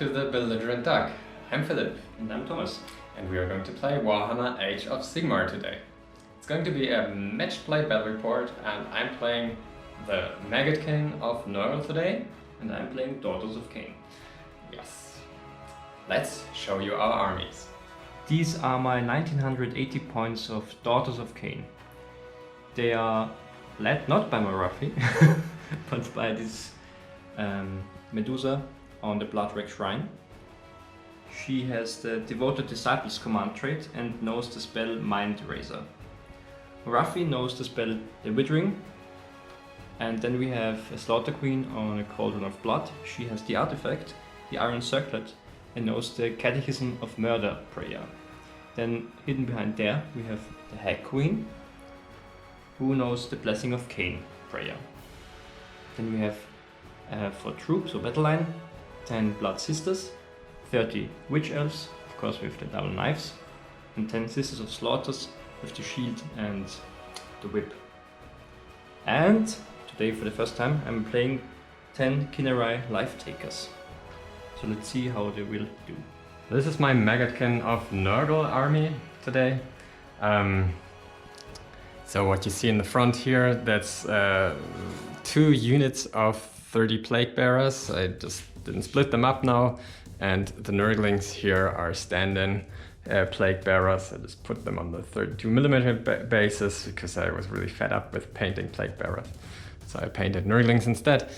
to the Builder and Duck. I'm Philip. And I'm Thomas. And we are going to play Warhammer Age of Sigmar today. It's going to be a match play battle report, and I'm playing the King of Nurgle today. And I'm playing Daughters of KHAINE. Yes. Let's show you our armies. These are my 1980 points of Daughters of KHAINE. They are led not by Morathi, but by this Medusa on the Bloodwreck Shrine. She has the Devoted Disciples command trait and knows the spell Mind Eraser. Morathi knows the spell The Withering. And then we have a Slaughter Queen on a Cauldron of Blood. She has the artifact, the Iron Circlet, and knows the Catechism of Murder prayer. Then hidden behind there we have the Hag Queen, who knows the Blessing of Cain prayer. Then we have for troops or battle line, 10 Blood Sisters, 30 Witch Elves, of course with the double knives, and 10 Sisters of Slaughters with the shield and the whip. And today for the first time I'm playing 10 Kinarai Life Takers. So let's see how they will do. This is my King of Nurgle army today. So what you see in the front here, that's 2 units of 30 Plague Bearers. I just didn't split them up now. And the Nurglings here are stand-in Plague Bearers. I just put them on the 32mm basis because I was really fed up with painting Plague Bearers. So I painted Nurglings instead.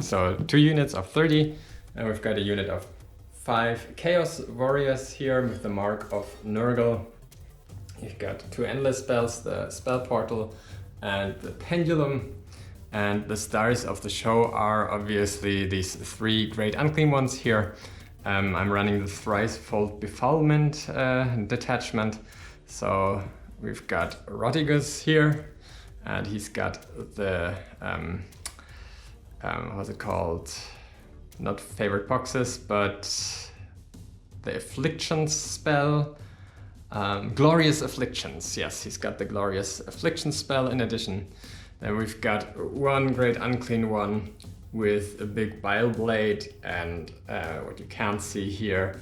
So 2 units of 30. And we've got a unit of 5 Chaos Warriors here with the mark of Nurgle. You've got 2 endless spells, the Spell Portal and the Pendulum. And the stars of the show are obviously these 3 great unclean ones here. I'm running the thricefold befoulment detachment. So we've got Rotigus here, and he's got the what's it called? Not favorite boxes, but the Afflictions spell. Glorious Afflictions, yes, he's got the Glorious Afflictions spell in addition. Then we've got 1 great unclean one with a big bile blade and what you can't see here,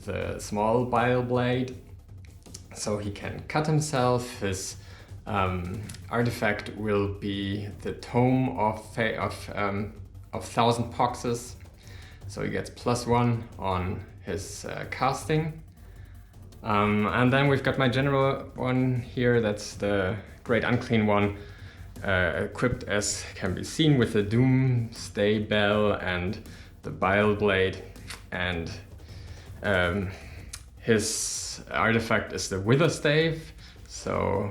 the small bile blade. So he can cut himself. His artifact will be the Tome of 1000 Poxes. So he gets +1 on his casting. And then we've got my general one here, that's the great unclean one, equipped as can be seen with the Doomsday Bell and the Bile Blade. And his artifact is the Wither Stave, so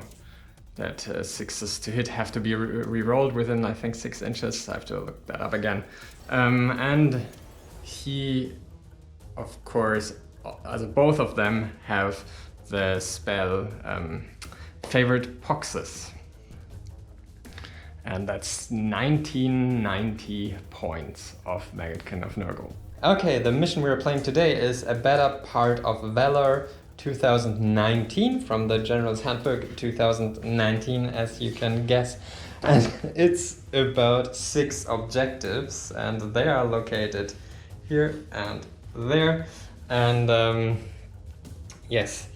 that 6s to hit have to be re-rolled within, I think, 6 inches. I have to look that up again. And he, of course, both of them have the spell Favored Poxes. And that's 1990 points of King of Nurgle. Okay, the mission we are playing today is a beta part of Valor 2019 from the General's Handbook 2019, as you can guess. And it's about 6 objectives, and they are located here and there. And yes,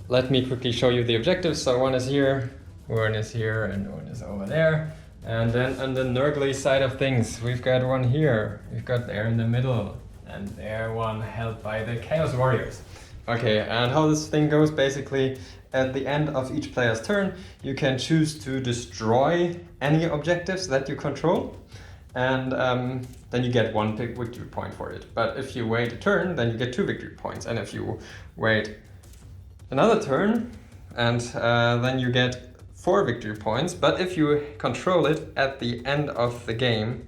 let me quickly show you the objectives. So one is here, and one is over there. And then on the Nurgle side of things, we've got one here, we've got there in the middle, and there one held by the Chaos Warriors. Okay, and how this thing goes, basically, at the end of each player's turn, you can choose to destroy any objectives that you control, and then you get 1 victory point for it. But if you wait a turn, then you get 2 victory points. And if you wait another turn, and then you get 4 victory points. But if you control it at the end of the game,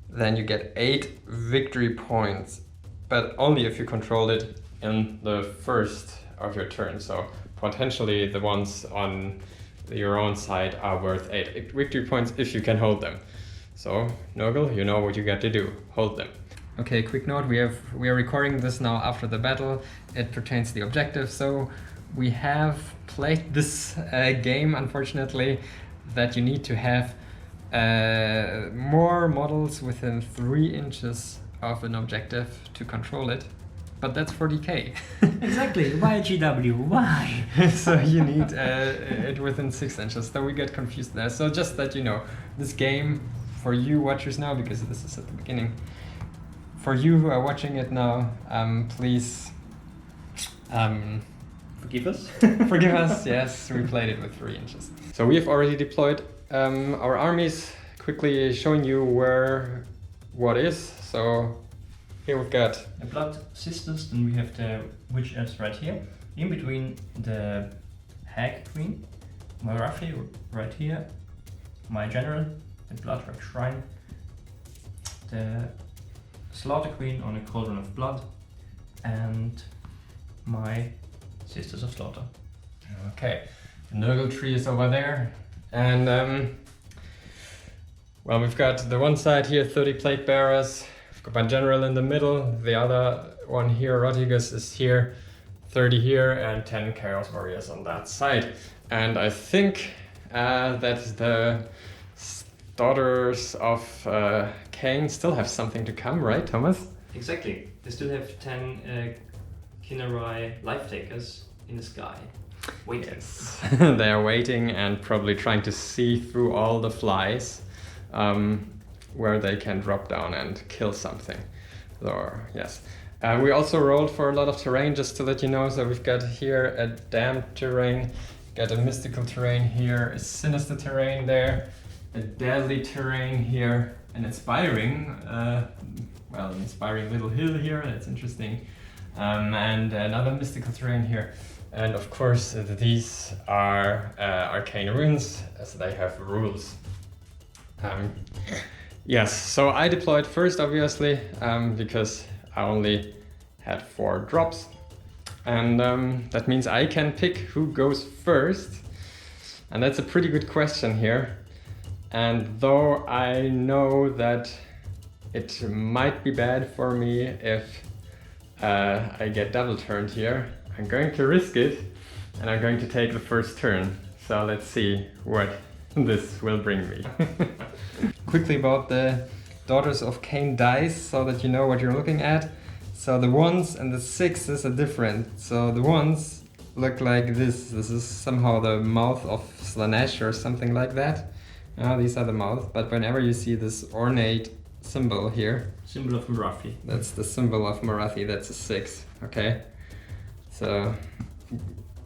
then you get 8 victory points. But only if you control it in the first of your turn. So potentially the ones on your own side are worth 8 victory points if you can hold them. So, Nurgle, you know what you got to do. Hold them. Okay, quick note, we are recording this now after the battle. It pertains to the objective, so we have played this game, unfortunately, that you need to have more models within 3 inches of an objective to control it, but that's for DK. Exactly. Why GW? Why? So you need it within 6 inches. So we get confused there. So just that you know, this game for you watchers now, because this is at the beginning. For you who are watching it now, please Forgive us. forgive us. Yes, we played it with 3 inches. So we have already deployed our armies. Quickly showing you where what is. So here we've got The Blood Sisters, and we have the Witch Elves right here. In between the Hag Queen, Morathi right here, my General, the Bloodwrack Shrine, the Slaughter Queen on a Cauldron of Blood, and my Sisters of Slaughter. Okay, the Nurgle tree is over there, and well, we've got the one side here, 30 plate bearers. We've got my General in the middle. The other one here, Rodriguez, is here, 30 here, and 10 Chaos Warriors on that side. And I think that the Daughters of KHAINE still have something to come, right, Thomas? Exactly. They still have 10 Kinnarai Life Takers in the sky. Waiting. Yes, they are waiting and probably trying to see through all the flies where they can drop down and kill something. So, yes. We also rolled for a lot of terrain, just to let you know. So we've got here a damned terrain, got a mystical terrain here, a sinister terrain there, a deadly terrain here, an inspiring, an inspiring little hill here, that's interesting, and another mystical terrain here. And of course, these are arcane runes, as they have rules. Yes, so I deployed first, obviously, because I only had 4 drops. And that means I can pick who goes first. And that's a pretty good question here. And though I know that it might be bad for me if I get double turned here, I'm going to risk it, and I'm going to take the first turn. So let's see what this will bring me. Quickly about the Daughters of KHAINE dice, so that you know what you're looking at. So the 1s and the 6s are different. So the 1s look like this. This is somehow the mouth of Slanesh or something like that. These are the mouth, but whenever you see this ornate symbol here, Symbol of Morathi. that's the symbol of Morathi, that's a 6, okay? So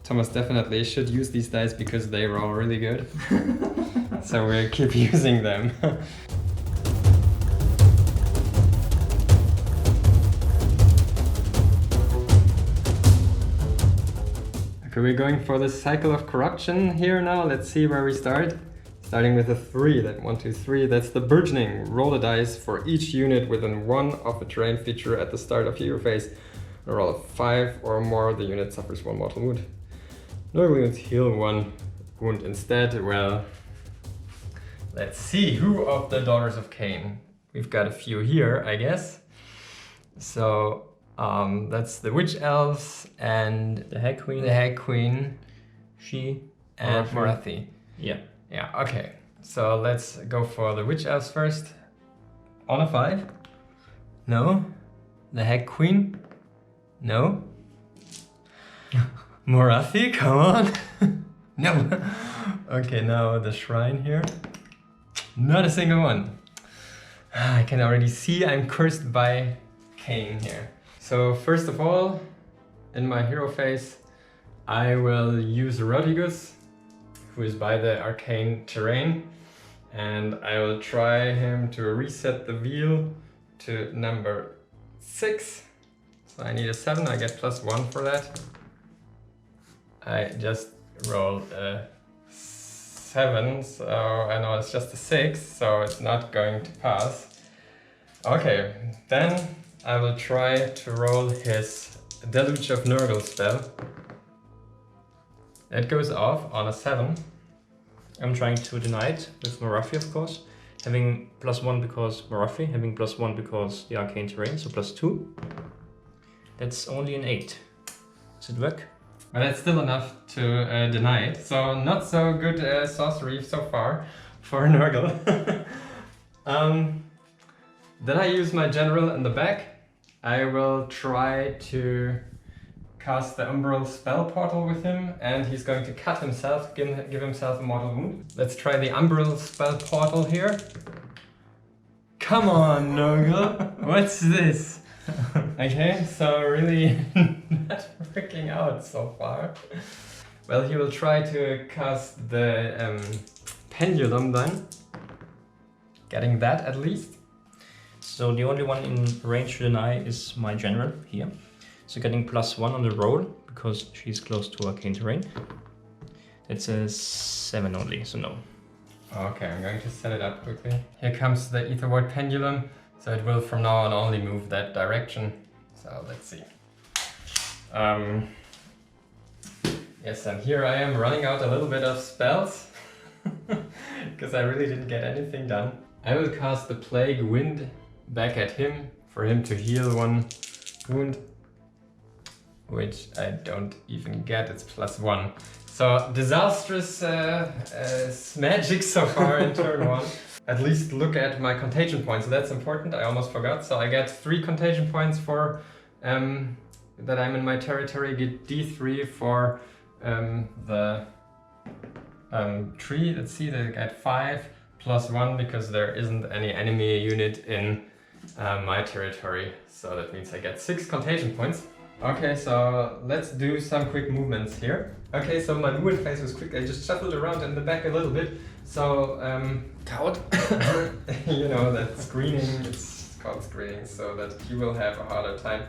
Thomas definitely should use these dice because they roll really good. So we'll keep using them. Okay, we're going for the cycle of corruption here now. Let's see where we start. Starting with a 3, that 1, 2, 3, that's the burgeoning. Roll a dice for each unit within 1 of a terrain feature at the start of your phase. A roll of 5 or more, the unit suffers 1 mortal wound. Nurgle units heal 1 wound instead. Well, let's see who of the Daughters of KHAINE. We've got a few here, I guess. So that's the Witch Elves and The Hag Queen. the Hag Queen She. and Morathi. Yeah. Yeah, okay. So let's go for the Witch Elves first. On a 5. No. The Hag Queen. No. Morathi, come on. No. Okay, now the Shrine here. Not a single one. I can already see I'm cursed by KHAINE here. So first of all, in my hero phase, I will use Rodriguez, who is by the arcane terrain, and I will try him to reset the wheel to number 6. So I need a 7, I get +1 for that. I just rolled a 7, so I know it's just a 6, so it's not going to pass. Okay, then I will try to roll his Deluge of Nurgle spell. It goes off on a 7. I'm trying to deny it with Morathi, of course. Having +1 because Morathi, having +1 because the arcane terrain, so +2. That's only an 8. Does it work? But that's still enough to deny it. So not so good sorcery so far. for Nurgle. Then I use my general in the back. I will try to cast the Umbral spell portal with him, and he's going to cut himself, give himself a mortal wound. Let's try the Umbral spell portal here. Come on, Nurgle! What's this? Okay, so really not working out so far. Well, he will try to cast the pendulum then. Getting that at least. So the only one in range to deny is my general here. So getting +1 on the roll because she's close to arcane terrain. It's a 7 only, so no. Okay, I'm going to set it up quickly. Here comes the Ether Void Pendulum, so it will from now on only move that direction. So let's see. Yes, and here I am running out a little bit of spells because I really didn't get anything done. I will cast the Plague Wind back at him for him to heal 1 wound, which I don't even get. It's +1. So disastrous magic so far in turn 1. At least look at my contagion points. So that's important. I almost forgot. So I get 3 contagion points for that I'm in my territory. Get D3 for the tree. Let's see. They get 5 +1 because there isn't any enemy unit in my territory. So that means I get 6 contagion points. Okay, so let's do some quick movements here. Okay, so my movement phase was quick. I just shuffled around in the back a little bit. So, Tout, you know, that screening, it's called screening, so that you will have a harder time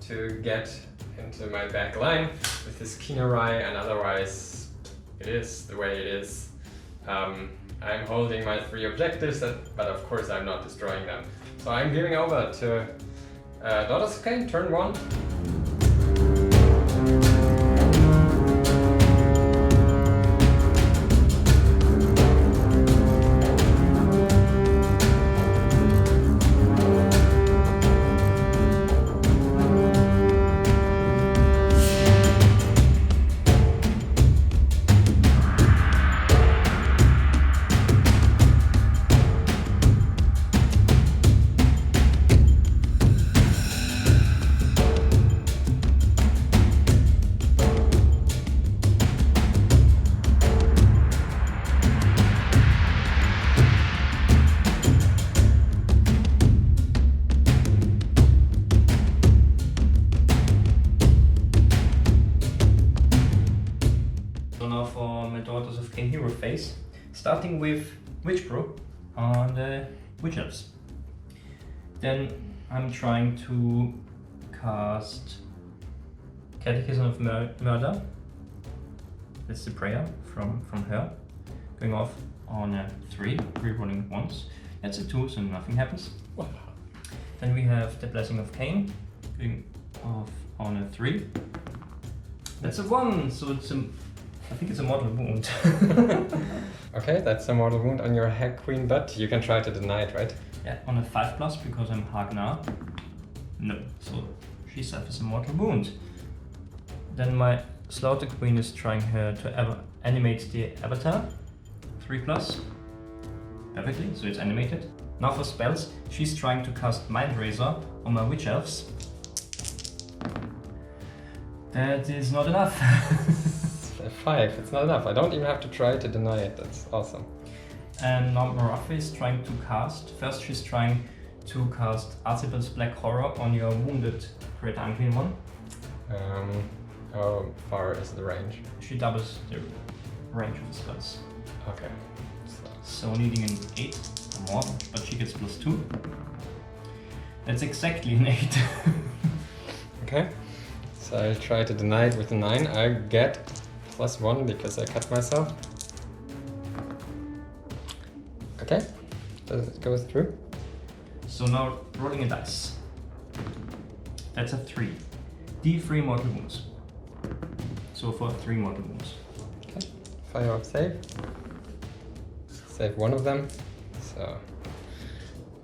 to get into my back line with this Kinerai, and otherwise it is the way it is. I'm holding my 3 objectives, but of course I'm not destroying them. So I'm giving over to Daughters of KHAINE, turn 1. Phase, starting with Witch Brew on the Witch Elves. Then I'm trying to cast Catechism of Murder. That's the prayer from her. Going off on a 3, rerolling once. That's a 2, so nothing happens. Wow. Then we have the Blessing of KHAINE, going off on a 3. That's a 1, so it's a I think it's a mortal wound. Okay, that's a mortal wound on your Hag Queen, but you can try to deny it, right? Yeah, on a 5+ because I'm Hagnar. No, so she suffers a mortal wound. Then my Slaughter Queen is trying her to animate the avatar. 3+. Perfectly, so it's animated. Now for spells, she's trying to cast Mind Razor on my Witch Elves. That is not enough. 5, it's not enough. I don't even have to try to deny it. That's awesome. And now Morathi is trying to cast. First, she's trying to cast Arcibel's Black Horror on your wounded Great Unclean one. How far is the range? She doubles the range of the spells. Okay. So needing an 8 or more, but she gets +2. That's exactly an 8. Okay. So I'll try to deny it with a 9. I get +1 because I cut myself. Okay, does it go through? So now rolling a dice. That's a 3. D3 mortal wounds. So for 3 mortal wounds. Okay, fire up save. Save 1 of them. So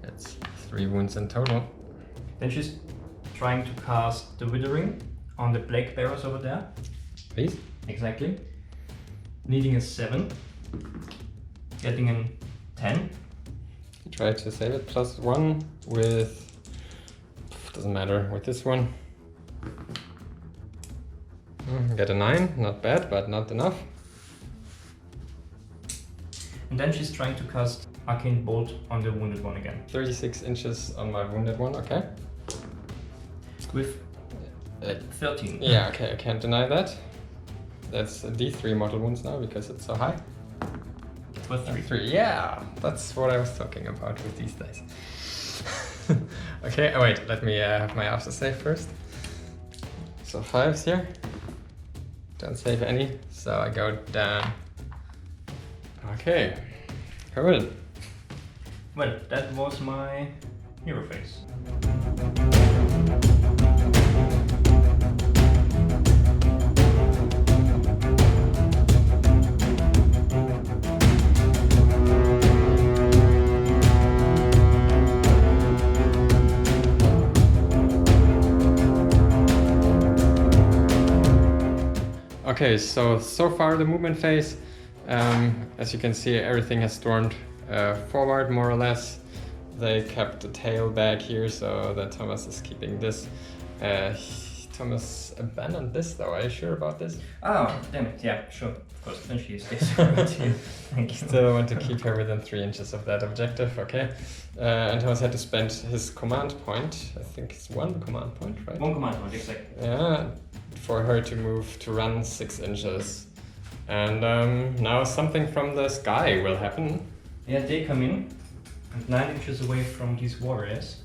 that's 3 wounds in total. Then she's trying to cast the Withering on the Plague Bearers over there. Please? Exactly. Needing a 7. Getting an 10. Try to save it. +1 with... doesn't matter, with this one. Get a 9, not bad, but not enough. And then she's trying to cast Arcane Bolt on the wounded one again. 36 inches on my wounded one, okay. With 13. Yeah, okay, I can't deny that. That's D3 mortal wounds now because it's so high. With 3, yeah, that's what I was talking about with these dice. Okay, oh wait, let me have my aftersave first. So 5s here. Don't save any, so I go down. Okay, cool. Well, that was my hero phase. Okay, so far the movement phase, as you can see, everything has stormed forward more or less. They kept the tail back here so that Thomas is keeping this. Thomas abandoned this though, are you sure about this? Oh, damn it, yeah, sure, of course, then she stays with you. Thank you. Still want to keep her within 3 inches of that objective, okay. And Thomas had to spend his command point, I think it's 1 command point, right? 1 command point, exactly. Yeah, for her to move, to run 6 inches. And now something from the sky will happen. Yeah, they come in, and 9 inches away from these warriors.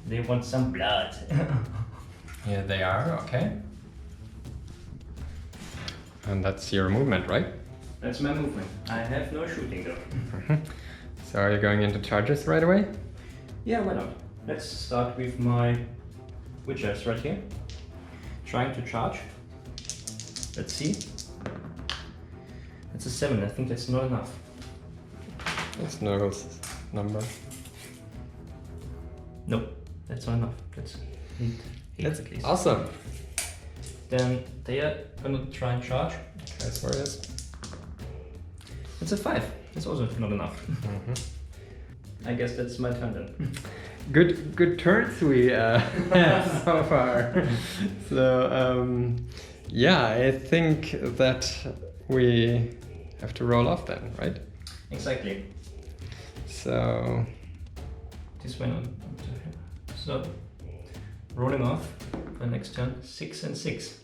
They want some blood. Here they are, okay. And that's your movement, right? That's my movement. I have no shooting though. So are you going into charges right away? Yeah, why not? Let's start with my witches right here. Trying to charge. Let's see. That's a 7, I think that's not enough. That's Nurgle's number. Nope, that's not enough. That's 8. That's at least. awesome. Then they are gonna try and charge. Okay, so it is. It's a 5. That's also not enough. I guess that's my turn then. Good turns we have so far. So yeah, I think that we have to roll off then, right? Exactly. So This went on. So rolling off for next turn, 6 and 6.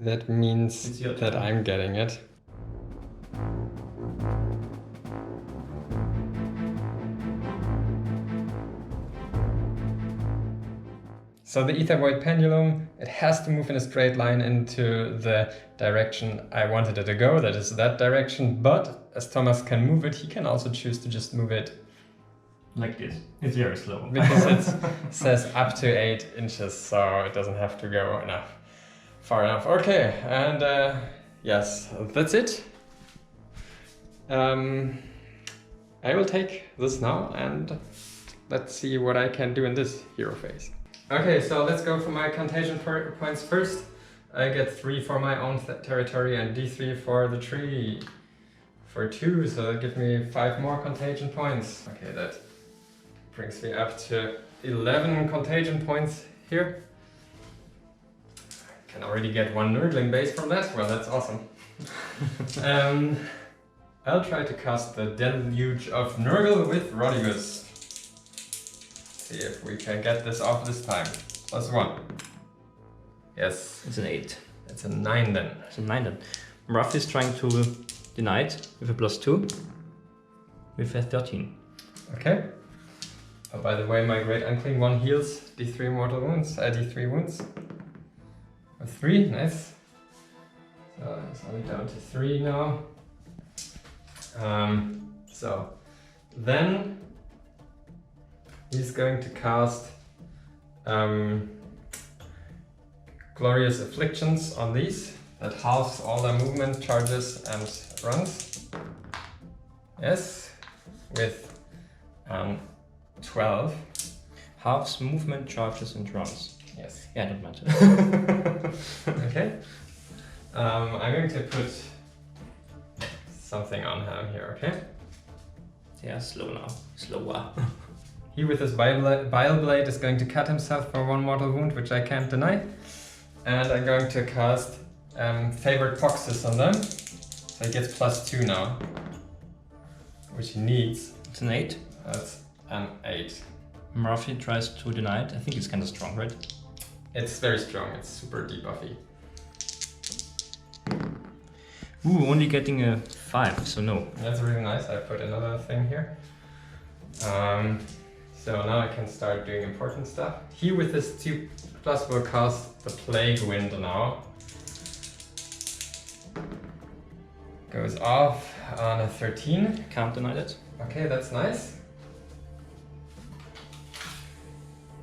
that means It's your that turn. I'm getting it. So the ether void pendulum, it has to move in a straight line into the direction I wanted it to go, that is that direction, but as Thomas can move it, he can also choose to just move it Like this. It's very slow. because it says up to 8 inches, so it doesn't have to go far enough. Okay, and yes, that's it. I will take this now and let's see what I can do in this hero phase. Okay, so let's go for my contagion points first. I get 3 for my own territory and D3 for the tree. For 2, so that gives me 5 more contagion points. Okay, that brings me up to 11 contagion points here. I can already get 1 Nurgling base from that. Well, that's awesome. I'll try to cast the Deluge of Nurgle with Rodigus. See if we can get this off this time. +1. Yes, It's an 8. it's a 9 then. It's a 9 then. Morathi is trying to deny it with a +2. With a 13. Okay. Oh, by the way, my Great Unclean One heals D3 mortal wounds, D3 wounds. A 3, nice. So it's only down to 3 now. So then he's going to cast Glorious Afflictions on these. That halves all their movement, charges and runs. Yes, with 12. Halves movement, charges and runs. Yes. Yeah, don't matter. Okay. I'm going to put something on him here, okay? They are slow now. Slower. He with his bile blade is going to cut himself for 1 mortal wound, which I can't deny. And I'm going to cast Favored Foxes on them. So he gets +2 now, which he needs. It's an 8. That's an 8. Morathi tries to deny it. I think it's kind of strong, right? It's very strong. It's super debuffy. Ooh, only getting a 5, so no. That's really nice. I put another thing here. So now I can start doing important stuff. He with his 2+ will cast the Plague Wind now. Goes off on a 13. Can't deny that. Okay, that's nice.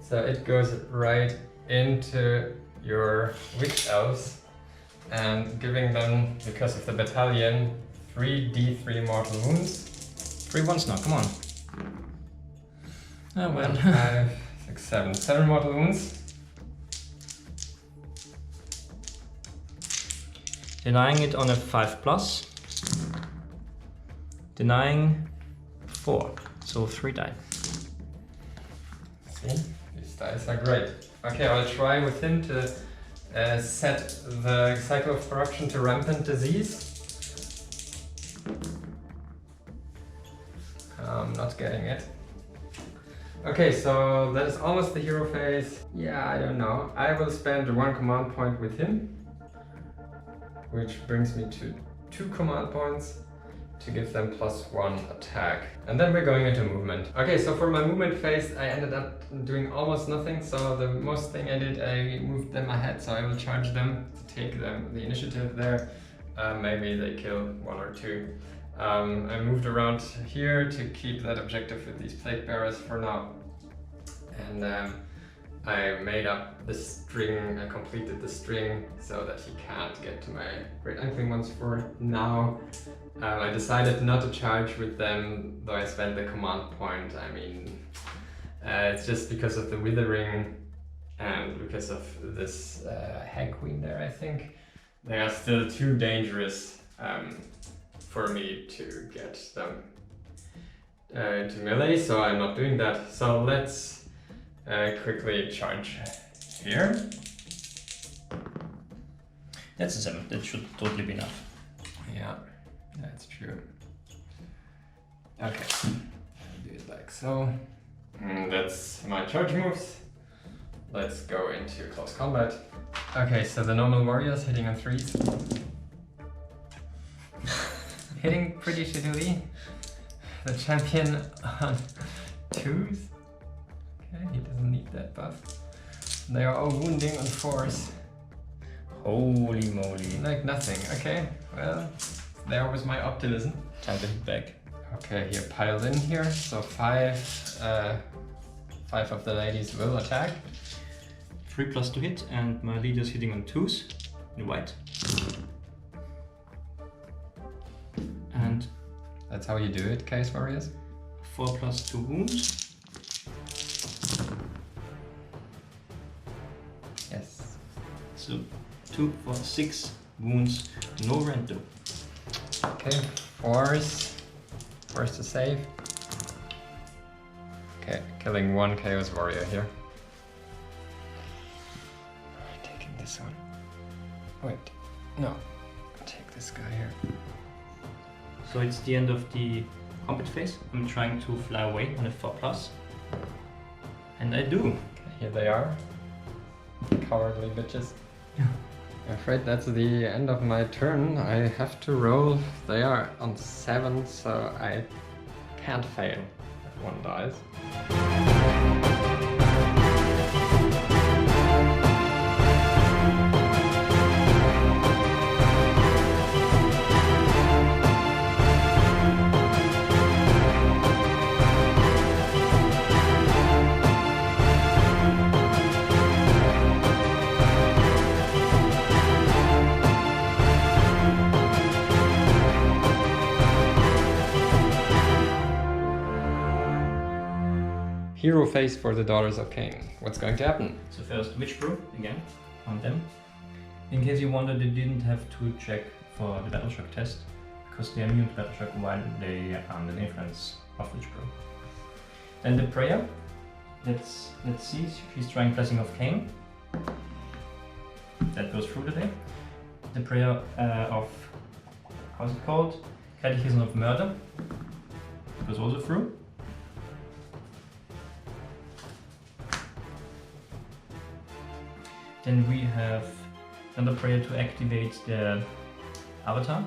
So it goes right into your Witch Elves and giving them, because of the battalion, 3d3 mortal wounds. 3 ones now, come on. Oh well. 5, 6, 7. 7 mortal wounds. Denying it on a 5+. Denying 4, so 3 die. See, these dice are great. Okay, I'll try with him to set the cycle of corruption to rampant disease. I'm not getting it. Okay, so that is almost the hero phase. Yeah, I don't know. I will spend 1 command point with him, which brings me to 2 command points to give them +1 attack. And then we're going into movement. Okay, so for my movement phase, I ended up doing almost nothing. So the most thing I did, I moved them ahead, so I will charge them to take them the initiative there. Maybe they kill 1 or 2. I moved around here to keep that objective with these plague bearers for now. And I made up the string, I completed the string so that he can't get to my Great Unclean Ones for now. I decided not to charge with them, though I spent the command point. I mean, it's just because of the Withering and because of this Hag Queen there, I think. They are still too dangerous for me to get them into melee, so I'm not doing that. So let's quickly charge here. That's a 7, that should totally be enough. Yeah, that's true. Okay, I'll do it like so. That's my charge moves. Let's go into close combat. Okay, so the normal warriors hitting on 3s. Hitting pretty shittily. The champion on 2s. Okay, he doesn't need that buff. They are all wounding on 4s. Holy moly. Like nothing. Okay, well, there was my optimism. Time to hit back. Okay, here piled in here. So 5 of the ladies will attack. 3+ to hit, and my leader's hitting on 2s in white. And that's how you do it, Chaos Warriors. 4+2 wounds. Yes. So 2 for 6 wounds, no rando. Okay, 4s. 4s to save. Okay, killing 1 Chaos Warrior here. Taking this one. Wait, no. Take this guy here. So it's the end of the combat phase. I'm trying to fly away on a 4+. And I do. Okay, here they are. Cowardly bitches. I'm afraid that's the end of my turn. I have to roll. They are on 7, so I can't fail if 1 dies. Hero phase for the Daughters of KHAINE. What's going to happen? So first Witch Brew again on them. In case you wondered, they didn't have to check for the Battle Shock test because they are immune to battle shock while they are under the influence of Witch Brew. Then the prayer. Let's see. She's trying Blessing of KHAINE. That goes through today. The prayer of, how's it called? Catechism of Murder. Goes also through. Then we have another prayer to activate the avatar.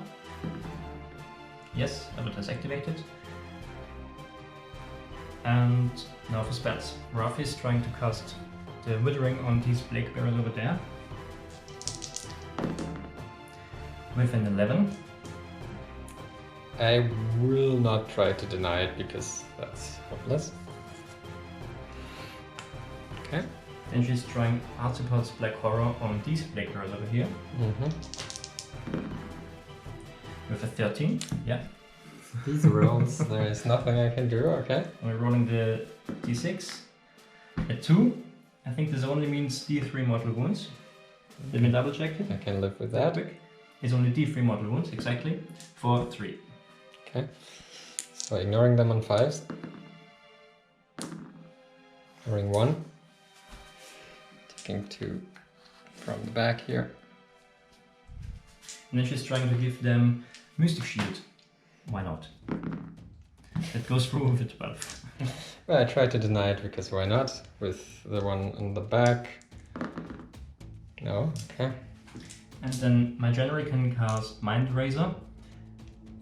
Yes, avatar is activated. And now for spells. Morathi is trying to cast the Withering on these Plague Bearers over there. With an 11. I will not try to deny it because that's hopeless. Okay. Then she's trying Arthropod's Black Horror on these Plague Bearers over here. With a 13, yeah. These rolls, there is nothing I can do, okay. We're rolling the d6. A 2, I think this only means d3 mortal wounds. Let me double check it. I can live with that. Quick. It's only d3 mortal wounds, exactly, for 3. Okay. So ignoring them on 5s. Ignoring 1. Taking 2 from the back here. And then she's trying to give them Mystic Shield. Why not? It goes through with a 12. Well, I tried to deny it because why not? With the one on the back. No, okay. And then my general can cast Mind Razor.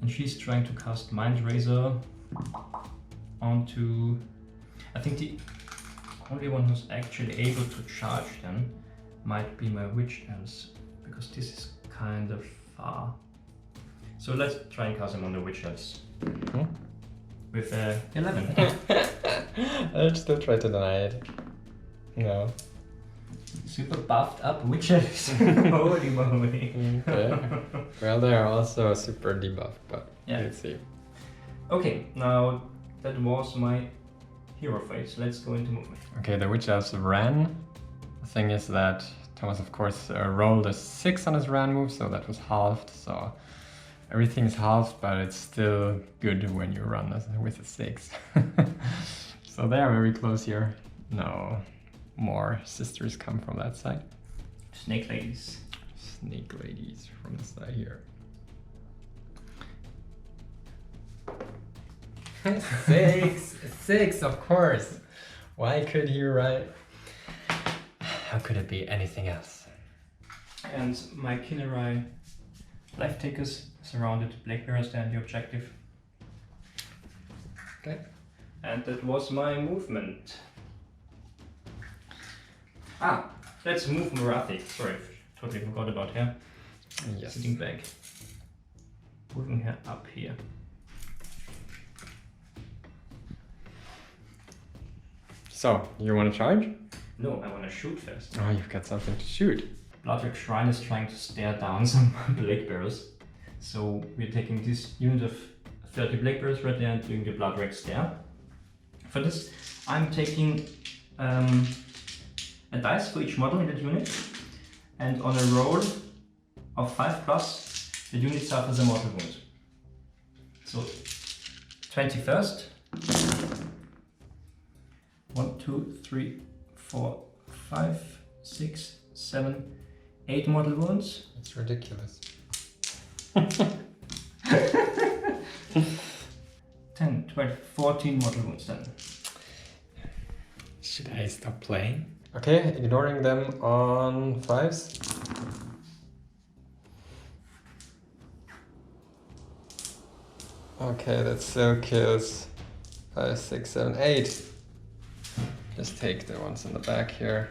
And she's trying to cast Mind Razor onto... I think the only one who's actually able to charge then might be my Witch Elves, because this is kind of far. So let's try and cast him on the Witch Elves. With 11. I'll still try to deny it. No. Super buffed up Witch Elves. Holy moly. Okay. Well, they are also super debuffed, but yeah. let's see. Okay, now that was my hero phase. Let's go into movement. Okay, the Witch Elves ran. The thing is that Thomas, of course, rolled a 6 on his ran move, so that was halved. So everything's halved, but it's still good when you run with a 6. So they are very close here. No more sisters come from that side. Snake ladies. Snake ladies from the side here. 6, of course. Why could he write? How could it be anything else? And my Kinerai Life Takers surrounded Black Bearers there in the objective. Okay. And that was my movement. Ah, let's move Morathi. Sorry, totally forgot about her. Yes. Sitting back. Moving her up here. So, you want to charge? No, I want to shoot first. Oh, you've got something to shoot. Bloodwreck Shrine is trying to stare down some Black Bearers. So we're taking this unit of 30 Black Bearers right there and doing the Bloodwreck stare. For this, I'm taking a dice for each model in that unit, and on a roll of 5+, the unit suffers a mortal wound. So 21st. 1, 2, 3, 4, 5, 6, 7, 8 mortal wounds. It's ridiculous. 10, 12, 14 mortal wounds then. Should I stop playing? Okay, ignoring them on 5s. Okay, that still kills 5, 6, 7, 8. Just take the ones in the back here.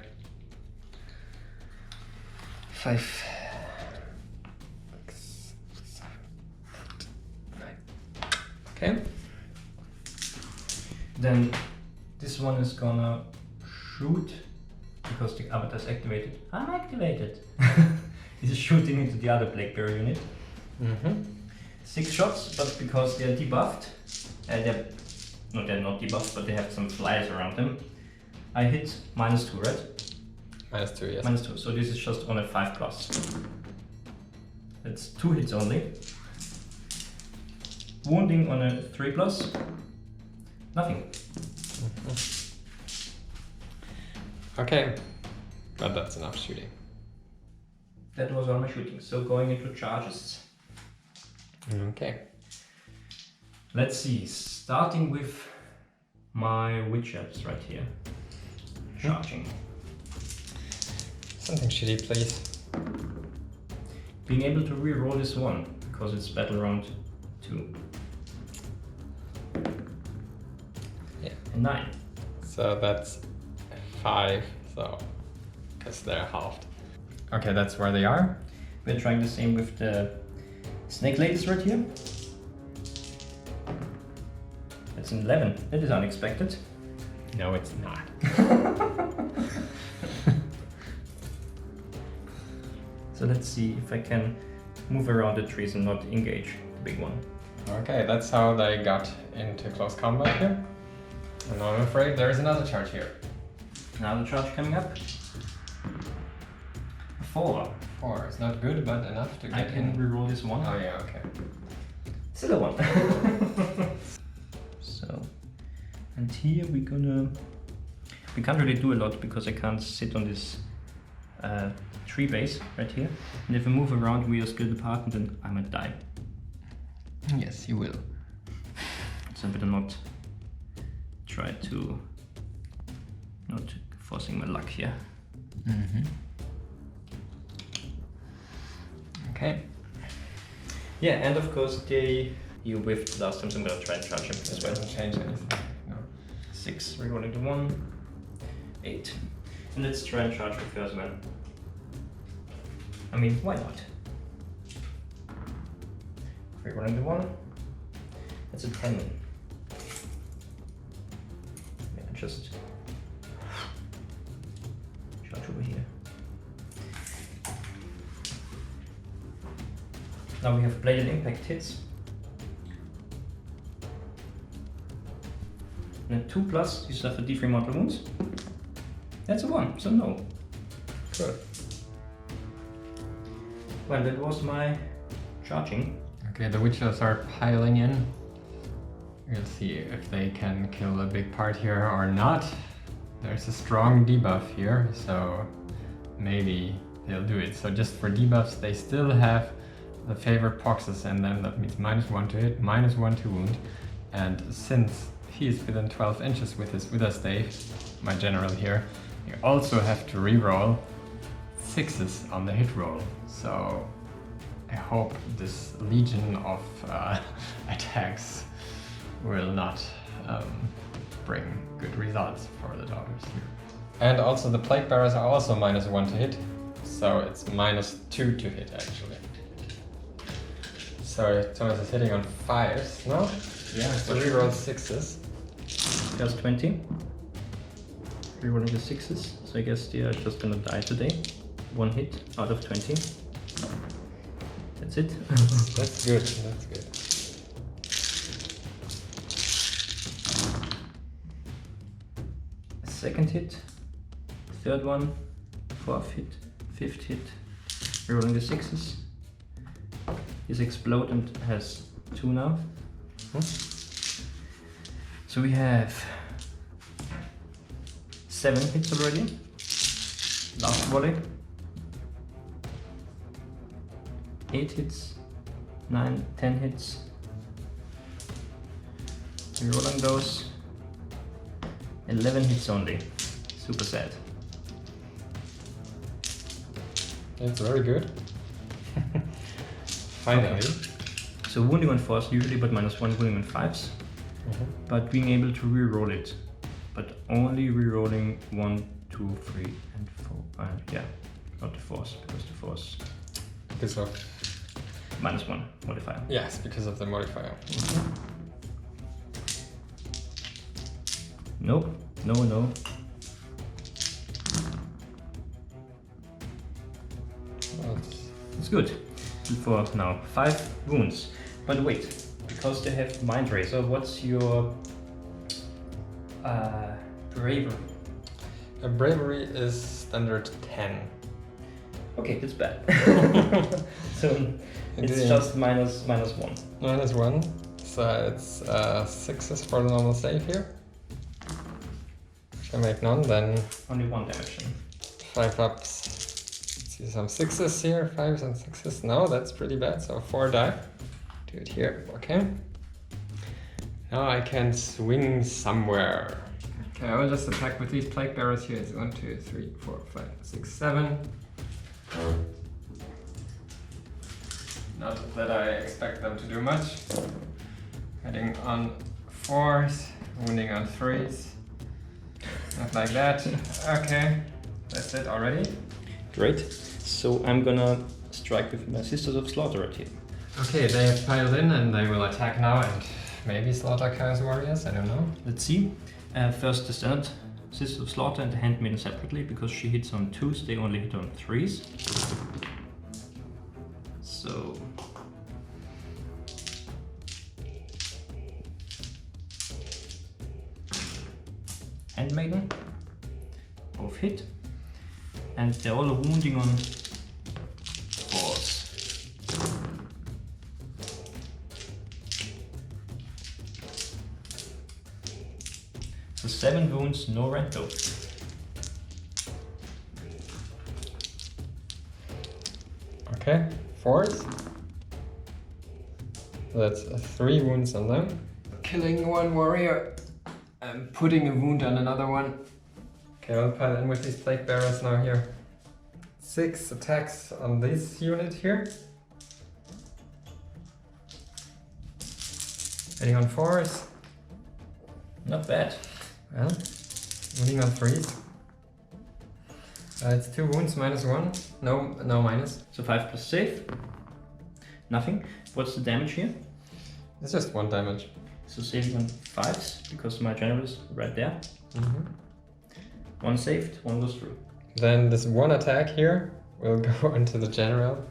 5, 6, 7, 8, 9. Okay. Then this one is gonna shoot because the avatar is activated. I'm activated. This is shooting into the other Black Bear unit. 6 shots, but because they're debuffed, they're not debuffed, but they have some flyers around them. I hit -2, right? -2, yes. -2, so this is just on a 5+. That's 2 hits only. wounding on a 3+. Nothing. Okay, but that's enough shooting. That was all my shooting. So going into charges. Okay. Let's see. Starting with my witches right here. Charging. Something shitty, please. Being able to reroll this one because it's battle round 2. Yeah. And 9. So that's 5, so because they're halved. Okay, that's where they are. We're trying the same with the snake ladies right here. That's an 11. That is unexpected. No, it's not. So let's see if I can move around the trees and not engage the big one. Okay, that's how they got into close combat here. And I'm afraid there's another charge here. Another charge coming up. 4. 4 is not good, but enough to I get can in. reroll this one. Oh yeah, okay. Still a 1. So, and here we can't really do a lot because I can't sit on this tree base right here. And if I move around, we are still apart, and then I might die. Yes, you will. So I better not try to not forcing my luck here. Okay. Yeah, and of course you whiffed last time, so I'm gonna try and charge him as well. Doesn't change anything. No. 6, rerolling the 1, 8. And let's try and charge the first man. I mean, why not? Rerolling the 1. That's a 10. Yeah, just charge over here. Now we have bladed impact hits. And a 2+, you suffer D3 mortal wounds. That's a 1, so no. Good. Well, that was my charging. Okay, the witches are piling in. We'll see if they can kill a big part here or not. There's a strong debuff here, so maybe they'll do it. So just for debuffs, they still have the favorite poxes in them. That means -1 to hit, -1 to wound. And since he's within 12 inches with his Wither Stave, my general here, you also have to reroll 6s on the hit roll. So I hope this legion of attacks will not bring good results for the daughters here. And also the Plague Bearers are also -1 to hit, so it's -2 to hit actually. So Thomas is hitting on 5s, no? Yeah, So reroll 6s. Just 20. Rerolling the 6s, so I guess they are just gonna die today. 1 hit out of 20. That's it. That's good, that's good. Second hit, third one, fourth hit, fifth hit. Rerolling the 6s. His explode and has 2 now. So we have 7 hits already. Last volley. 8 hits, 9, 10 hits. Rerolling those. 11 hits only. Super sad. That's very good. Finally. Okay. So wounding on 4s usually, but -1 wounding on 5s. But being able to reroll it. But only rerolling 1, 2, 3, and 4. Yeah, not the 4s, because the 4s Because of... -1 modifier. Yes, because of the modifier. Nope, no. Well, It's good. For now, 5 wounds. But wait, because they have Mind Razor, what's your bravery? a bravery is standard 10. Okay, that's bad. So it's Indeed. just -1. -1. So it's 6s for the normal save here. If I make none, then Only 1 damage then. 5 ups. Let's see some 6s here, 5s and 6s. No, that's pretty bad. So 4 die. Do it here. Okay. Now I can swing somewhere. Okay, I will just attack with these plague bearers here. It's 1, 2, 3, 4, 5, 6, 7. Not that I expect them to do much. Hitting on 4s, wounding on 3s. Not like that. Okay, that's it already. Great. So I'm gonna strike with my Sisters of Slaughter right here. Okay, they have piled in and they will attack now and maybe slaughter Chaos Warriors, I don't know. Let's see. First the standard Sisters of Slaughter and the Handmaiden separately, because she hits on 2s, they only hit on 3s. So... Handmaiden, both hit, and they're all wounding on 4s. So 7 wounds, no rento. Okay, 4s. That's 3 wounds on them. Killing 1 warrior. I'm putting a wound on another one. Okay, I'll pile in with these plague bearers now here. 6 attacks on this unit here. Hitting on 4s. Not bad. Well, wounding on 3s. It's 2 wounds, -1. No minus. So 5 plus save. Nothing. What's the damage here? It's just 1 damage. So saving on 5s, because my general is right there. 1 saved, 1 goes through. Then this 1 attack here will go into the general.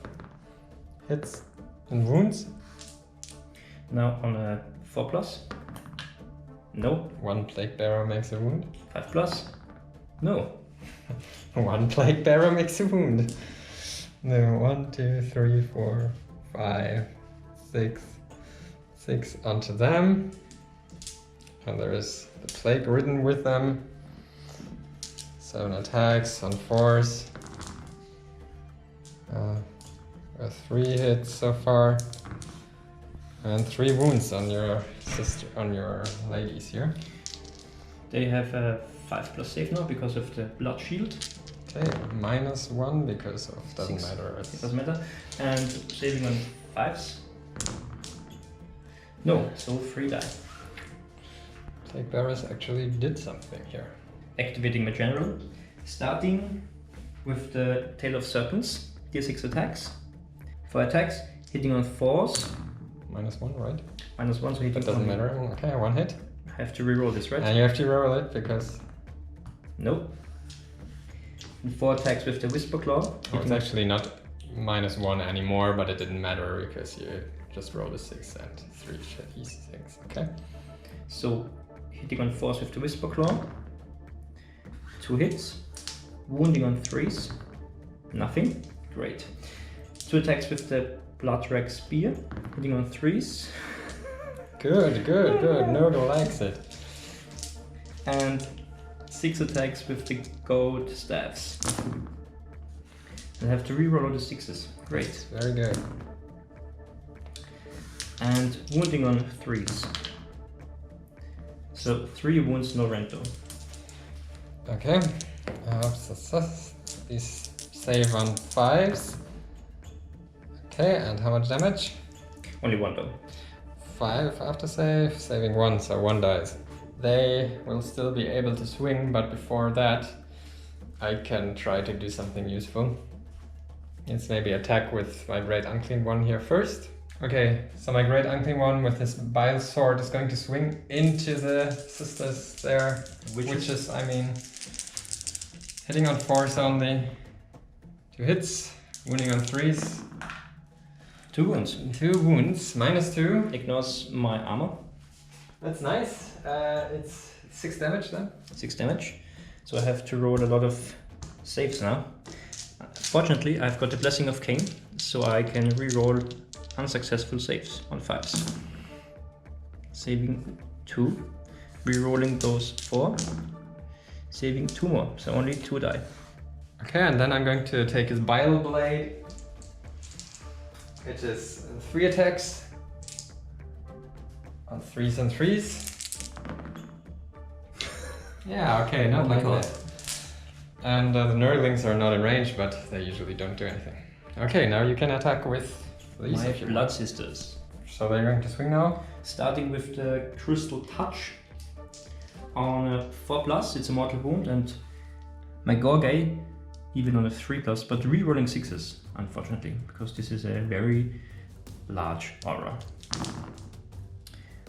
Hits and wounds. Now on a 4 plus. No. 1 plague bearer makes a wound. 5 plus. No. 1 plague bearer makes a wound. No, 1, 2, 3, 4, 5, 6. 6 onto them. And there is the plague ridden with them. 7 attacks on 4s. 3 hits so far. And 3 wounds on your ladies here. They have a 5 plus save now because of the blood shield. Okay, -1 because of doesn't 6. matter. It doesn't matter. And saving on 5s. No, so 3 die. Plague bearers actually did something here. Activating my general. Starting with the Tail of Serpents. Deal 6 attacks. 4 attacks, hitting on 4s. -1, right? -1, so hitting That doesn't on... matter. Okay, 1 hit. I have to reroll this, right? And you have to roll it because... Nope. And 4 attacks with the Whisper Claw. Oh, it's actually not -1 anymore, but it didn't matter because you just rolled a 6 and 3 easy things. Okay. So hitting on 4s with the Whisper Claw. 2 hits. Wounding on 3s. Nothing. Great. 2 attacks with the Bloodwrack Spear. Hitting on 3s. Good. Nurgle likes it. And 6 attacks with the Gold Staffs. I have to reroll all the 6s. Great. Very good. And wounding on 3s. So 3 wounds, no rento. Okay. These save on 5s. Okay, and how much damage? Only 1 though. 5 after save, saving 1, so 1 dies. They will still be able to swing, but before that, I can try to do something useful. It's maybe attack with my Great Unclean One here first. Okay, so my Great Unclean One with his Bile Sword is going to swing into the sisters there. Witches, I mean. Hitting on 4s only. 2 hits, wounding on 3s. 2 wounds. 2 wounds, -2. Ignores my armor. That's nice. It's 6 damage then. 6 damage. So I have to roll a lot of saves now. Fortunately, I've got the Blessing of KHAINE, so I can re-roll unsuccessful saves on 5s. saving 2, rerolling those 4, saving 2 more, so only 2 die. Okay, and then I'm going to take his Bile Blade, which is 3 attacks on 3s and 3s. Yeah, okay, not like that. And the Nurglings are not in range, but they usually don't do anything. Okay, now you can attack with these. My Blood Sisters. So they're going to swing now. Starting with the Crystal Touch. On a 4+, it's a mortal wound, and my Gorgai even on a 3+, but re-rolling 6s, unfortunately, because this is a very large aura.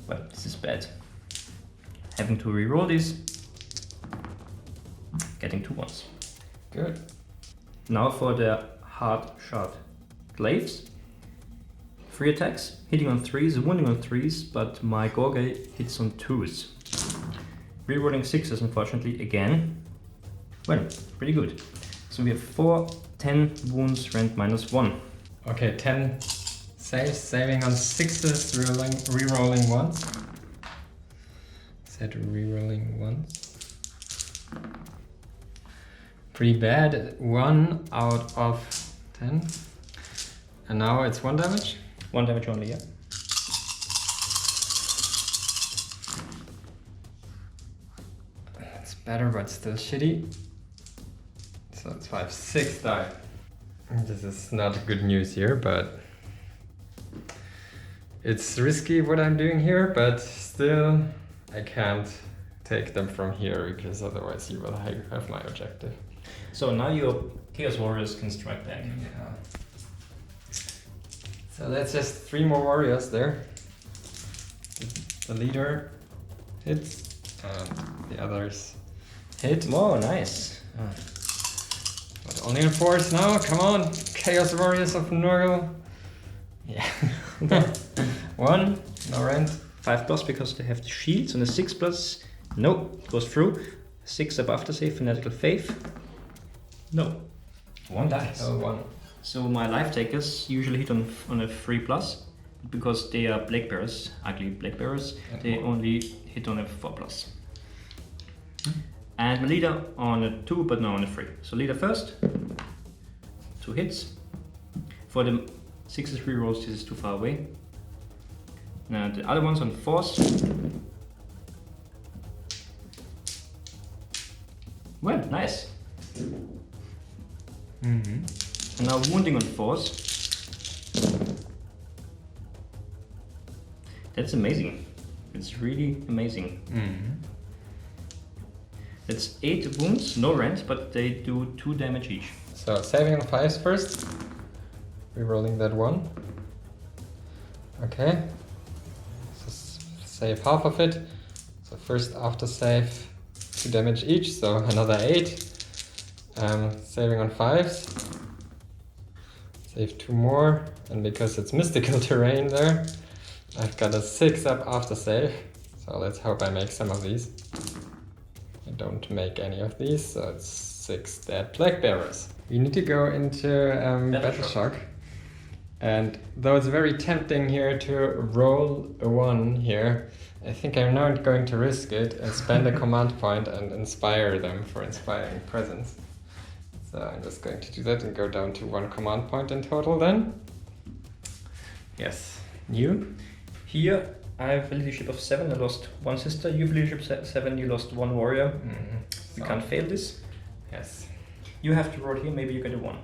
Well, this is bad. Having to re-roll this, getting 2 1s. Good. Now for the Hard Shot Glaives. 3 attacks, hitting on 3s, wounding on 3s, but my Gorgai hits on 2s. Rerolling 6s, unfortunately, again. Well, pretty good. So we have 4, 10 wounds, rend -1. Okay, 10 saves, saving on 6s, rerolling once. Said rerolling once. Pretty bad. 1 out of 10. And now it's 1 damage. 1 damage only, yeah. That's better, but still shitty. So it's 5, 6 die. This is not good news here, but it's risky what I'm doing here, but still I can't take them from here because otherwise you will have my objective. So now your Chaos Warriors can strike back. Yeah. So that's just 3 more warriors there. The leader hits and the others hit. Oh, nice. But only in force now, come on! Chaos Warriors of Nurgle. Yeah. 1, no rend. 5+ because they have the shields, and a 6+, no, goes through. 6 above the save, Fanatical Faith. No. 1 dies. Oh, 1. So my Life Takers usually hit on a 3+, because they are Plague Bearers, ugly Plague Bearers, they only hit on a 4+. And my leader on a 2, but now on a 3. So leader first, 2 hits. For the 6s rerolls, this is too far away. Now the other ones on 4s. Well, nice. Mm-hmm. And now wounding on 4s. That's amazing. It's really amazing. Mm-hmm. That's 8 wounds, no rend, but they do 2 damage each. So saving on 5s first. Rerolling that 1. Okay. So save half of it. So first after save 2 damage each, so another 8. Saving on 5s. Save 2 more, and because it's mystical terrain there, I've got a 6 up after save. So let's hope I make some of these. I don't make any of these, so it's 6 dead Plague Bearers. We need to go into Battle Shock. And though it's very tempting here to roll a 1 here, I think I'm not going to risk it and spend a command point and inspire them for Inspiring Presence. So I'm just going to do that and go down to 1 command point in total then. Yes. You? Here I have a leadership of 7, I lost 1 sister. You have leadership 7, you lost 1 warrior. Mm-hmm. We can't fail this. Yes. You have to roll here, maybe you get a 1.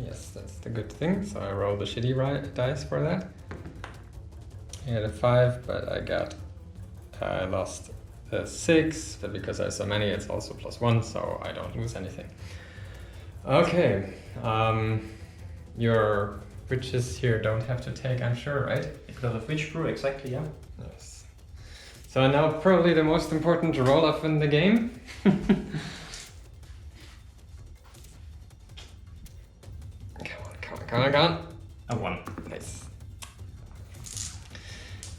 Yes, that's the good thing. So I roll the shitty dice for that. I had a 5, but I lost a 6, but because I have so many, it's also +1, so I don't lose anything. Okay, your witches here don't have to take, I'm sure, right? Because of Witch Brew, exactly, yeah. Yes. So now probably the most important roll-off in the game. Come on. A 1. Nice.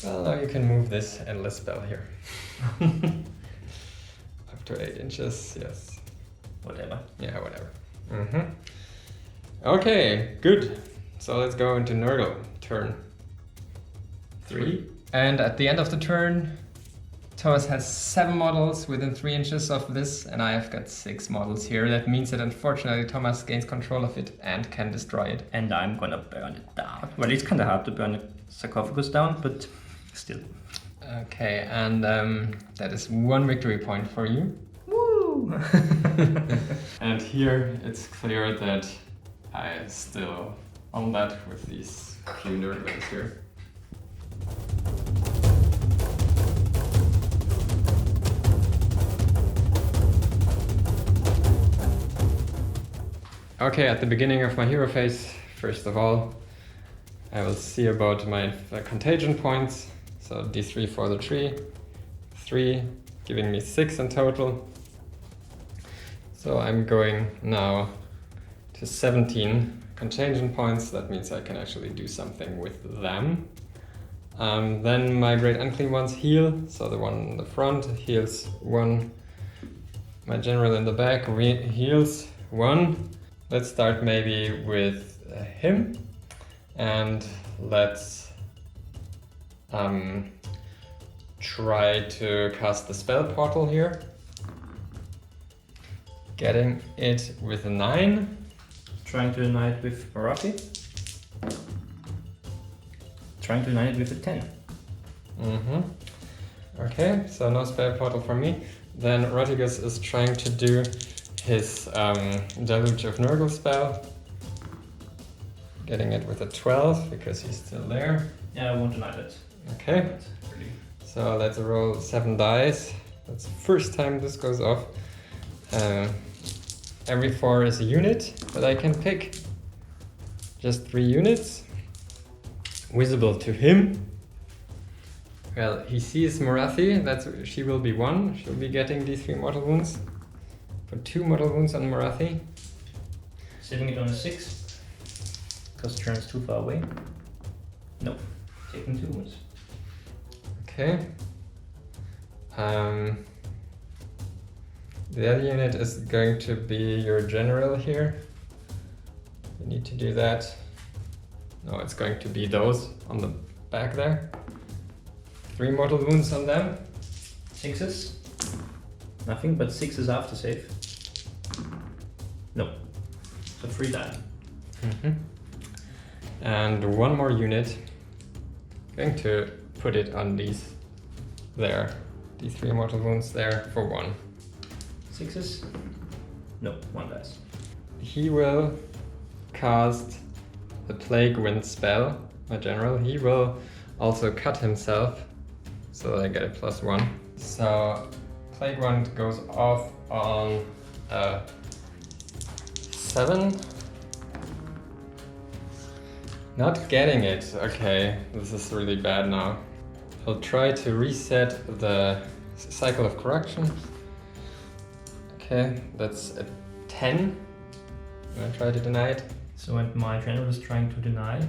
Well, now you can move this endless spell here. Up to 8 inches, yes. Whatever. Yeah, whatever. Mm-hmm. Okay, good. So let's go into Nurgle. Turn 3. And at the end of the turn, Thomas has 7 models within 3 inches of this, and I have got 6 models here. That means that unfortunately Thomas gains control of it and can destroy it. And I'm gonna burn it down. Well, it's kind of hard to burn a sarcophagus down, but still. Okay, and that is 1 victory point for you. Woo! And here it's clear that I still on that with these few Nurgles here. Okay, at the beginning of my hero phase, first of all, I will see about my contagion points. So D3 for the tree, 3, giving me 6 in total. So I'm going now to 17 contagion points. That means I can actually do something with them. Then my great unclean ones heal. So the one in the front heals 1. My general in the back heals 1. Let's start maybe with him, and let's try to cast the spell portal here. Getting it with a 9. Trying to unite with Morathi. Trying to unite it with a 10. Okay, so no spell portal for me. Then Rotigus is trying to do his Deluge of Nurgle spell. Getting it with a 12 because he's still there. Yeah, I won't unite it. Okay, Really. so let's roll 7 dice. That's the first time this goes off. Every 4 is a unit that I can pick. Just 3 units. Visible to him. Well, he sees Morathi, she will be 1. She'll be getting these 3 mortal wounds. Put 2 mortal wounds on Morathi. Saving it on a 6. Because turn's too far away. Nope. Taking 2 wounds. Okay. The other unit is going to be your general here. You need to do that. No, it's going to be those on the back there. 3 mortal wounds on them. 6s. Nothing but 6s after save. No. So 3 die. And 1 more unit. Going to put it on these there. These 3 mortal wounds there for 1. 6s? No, 1 dies. He will cast the Plague Wind spell, my general. He will also cut himself, so I get a +1. So Plague Wind goes off on 7. Not getting it. Okay, this is really bad now. I'll try to reset the cycle of corruption. Okay, that's a 10. I try to deny it. So and my general is trying to deny.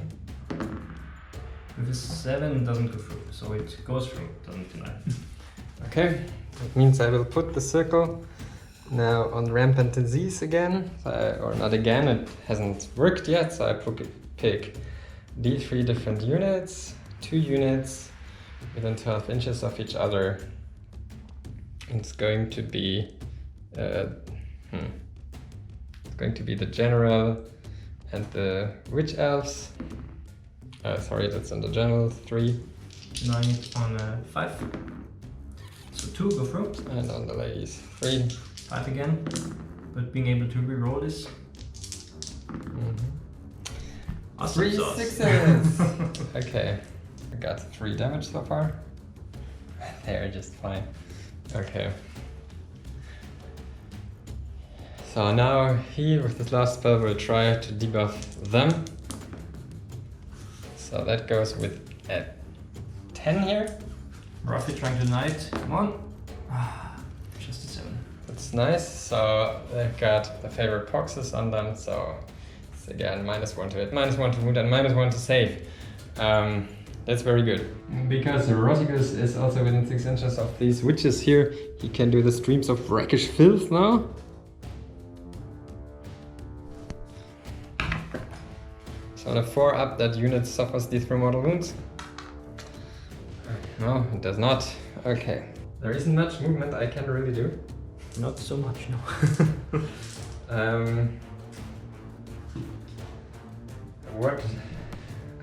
With a 7 doesn't go through, so it goes through, doesn't deny. Okay, that means I will put the circle now on rampant disease again. Or not again, it hasn't worked yet, so I pick D3 different units, 2 units within 12 inches of each other. It's going to be it's going to be the general and the witch elves. Sorry, that's on the general 3. 9 on a 5. So 2 go through. And on the ladies 3. 5 again. But being able to reroll this. Awesome 3 sauce. 6s! Okay, I got 3 damage so far. They're just fine. Okay. So now he, with his last spell, will try to debuff them. So that goes with a 10 here. Roughly trying to knight. Come on. Just a 7. That's nice. So they've got the favorite poxes on them. So it's again -1 to hit, -1 to wound, and -1 to save. That's very good. Because Rotigus is also within 6 inches of these witches here, he can do the streams of rakish filth now. So on a 4 up, that unit suffers these 3 mortal wounds. No, it does not. Okay. There isn't much movement I can really do. Not so much, no. What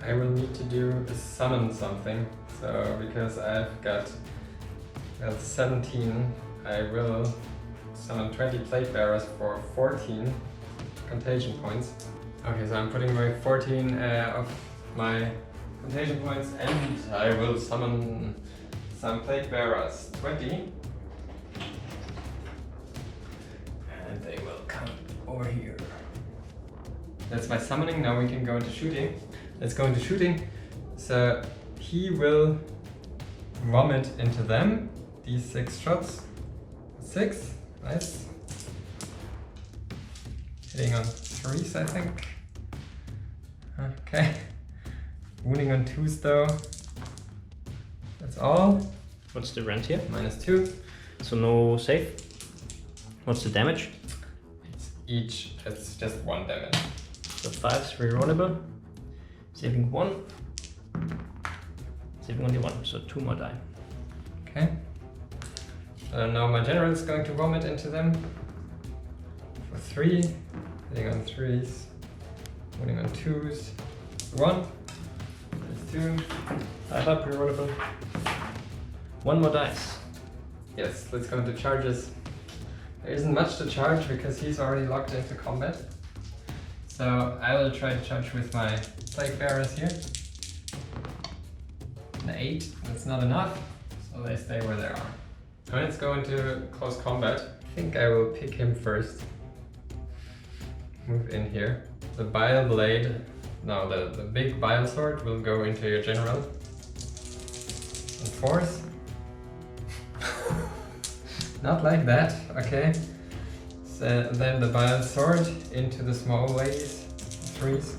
I will need to do is summon something. So, because I've got 17, I will summon 20 Plague Bearers for 14 contagion points. Okay, so I'm putting away 14 of my contagion points and I will summon some Plague Bearers. 20. And they will come over here. That's my summoning. Now we can go into shooting. Let's go into shooting. So he will vomit into them. These 6 shots. 6. Nice. Hitting on 3s, I think. Okay. Wounding on 2s though. That's all. What's the rent here? -2. So no save. What's the damage? It's just 1 damage. So 5's rerollable. Saving 1. Saving only 1, so 2 more die. Okay. Now my general is going to vomit into them. For 3. Hitting on 3s. Wounding on 2s. 1. That's 2. 5 up, rerollable. 1 more dice. Yes, let's go into charges. There isn't much to charge because he's already locked into combat. So I will try to charge with my Plague Bearers here. The 8, that's not enough, so they stay where they are. So let's go into close combat. I think I will pick him first. Move in here. The Bile Blade, no, the big Bile Sword will go into your general. And force. Not like that, okay. So then the Bile Sword into the small ladies, 3s.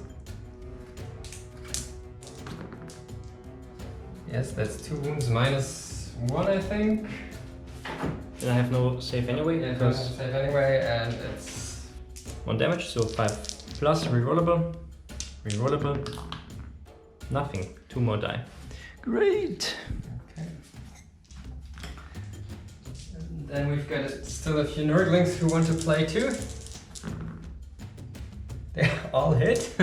Yes, that's 2 wounds -1, I think. Then I have no save anyway. Yeah, don't have to save anyway, and it's 1 damage, so 5 plus, rerollable. Rerollable. Nothing. 2 more die. Great! okay. And then we've got still a few Nurglings who want to play too. They all hit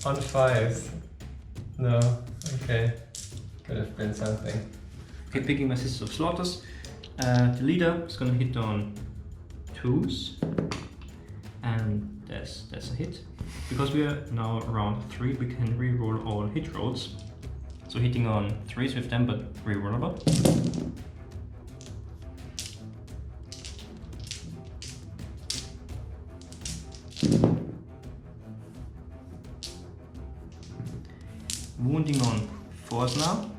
on 5s. No, okay. Could have been something. Okay, picking my Sisters of Slaughters. The leader is gonna hit on 2s. And that's a hit. Because we are now around 3, we can reroll all hit rolls. So hitting on 3s with them, but rerollable. Wounding on 4s now.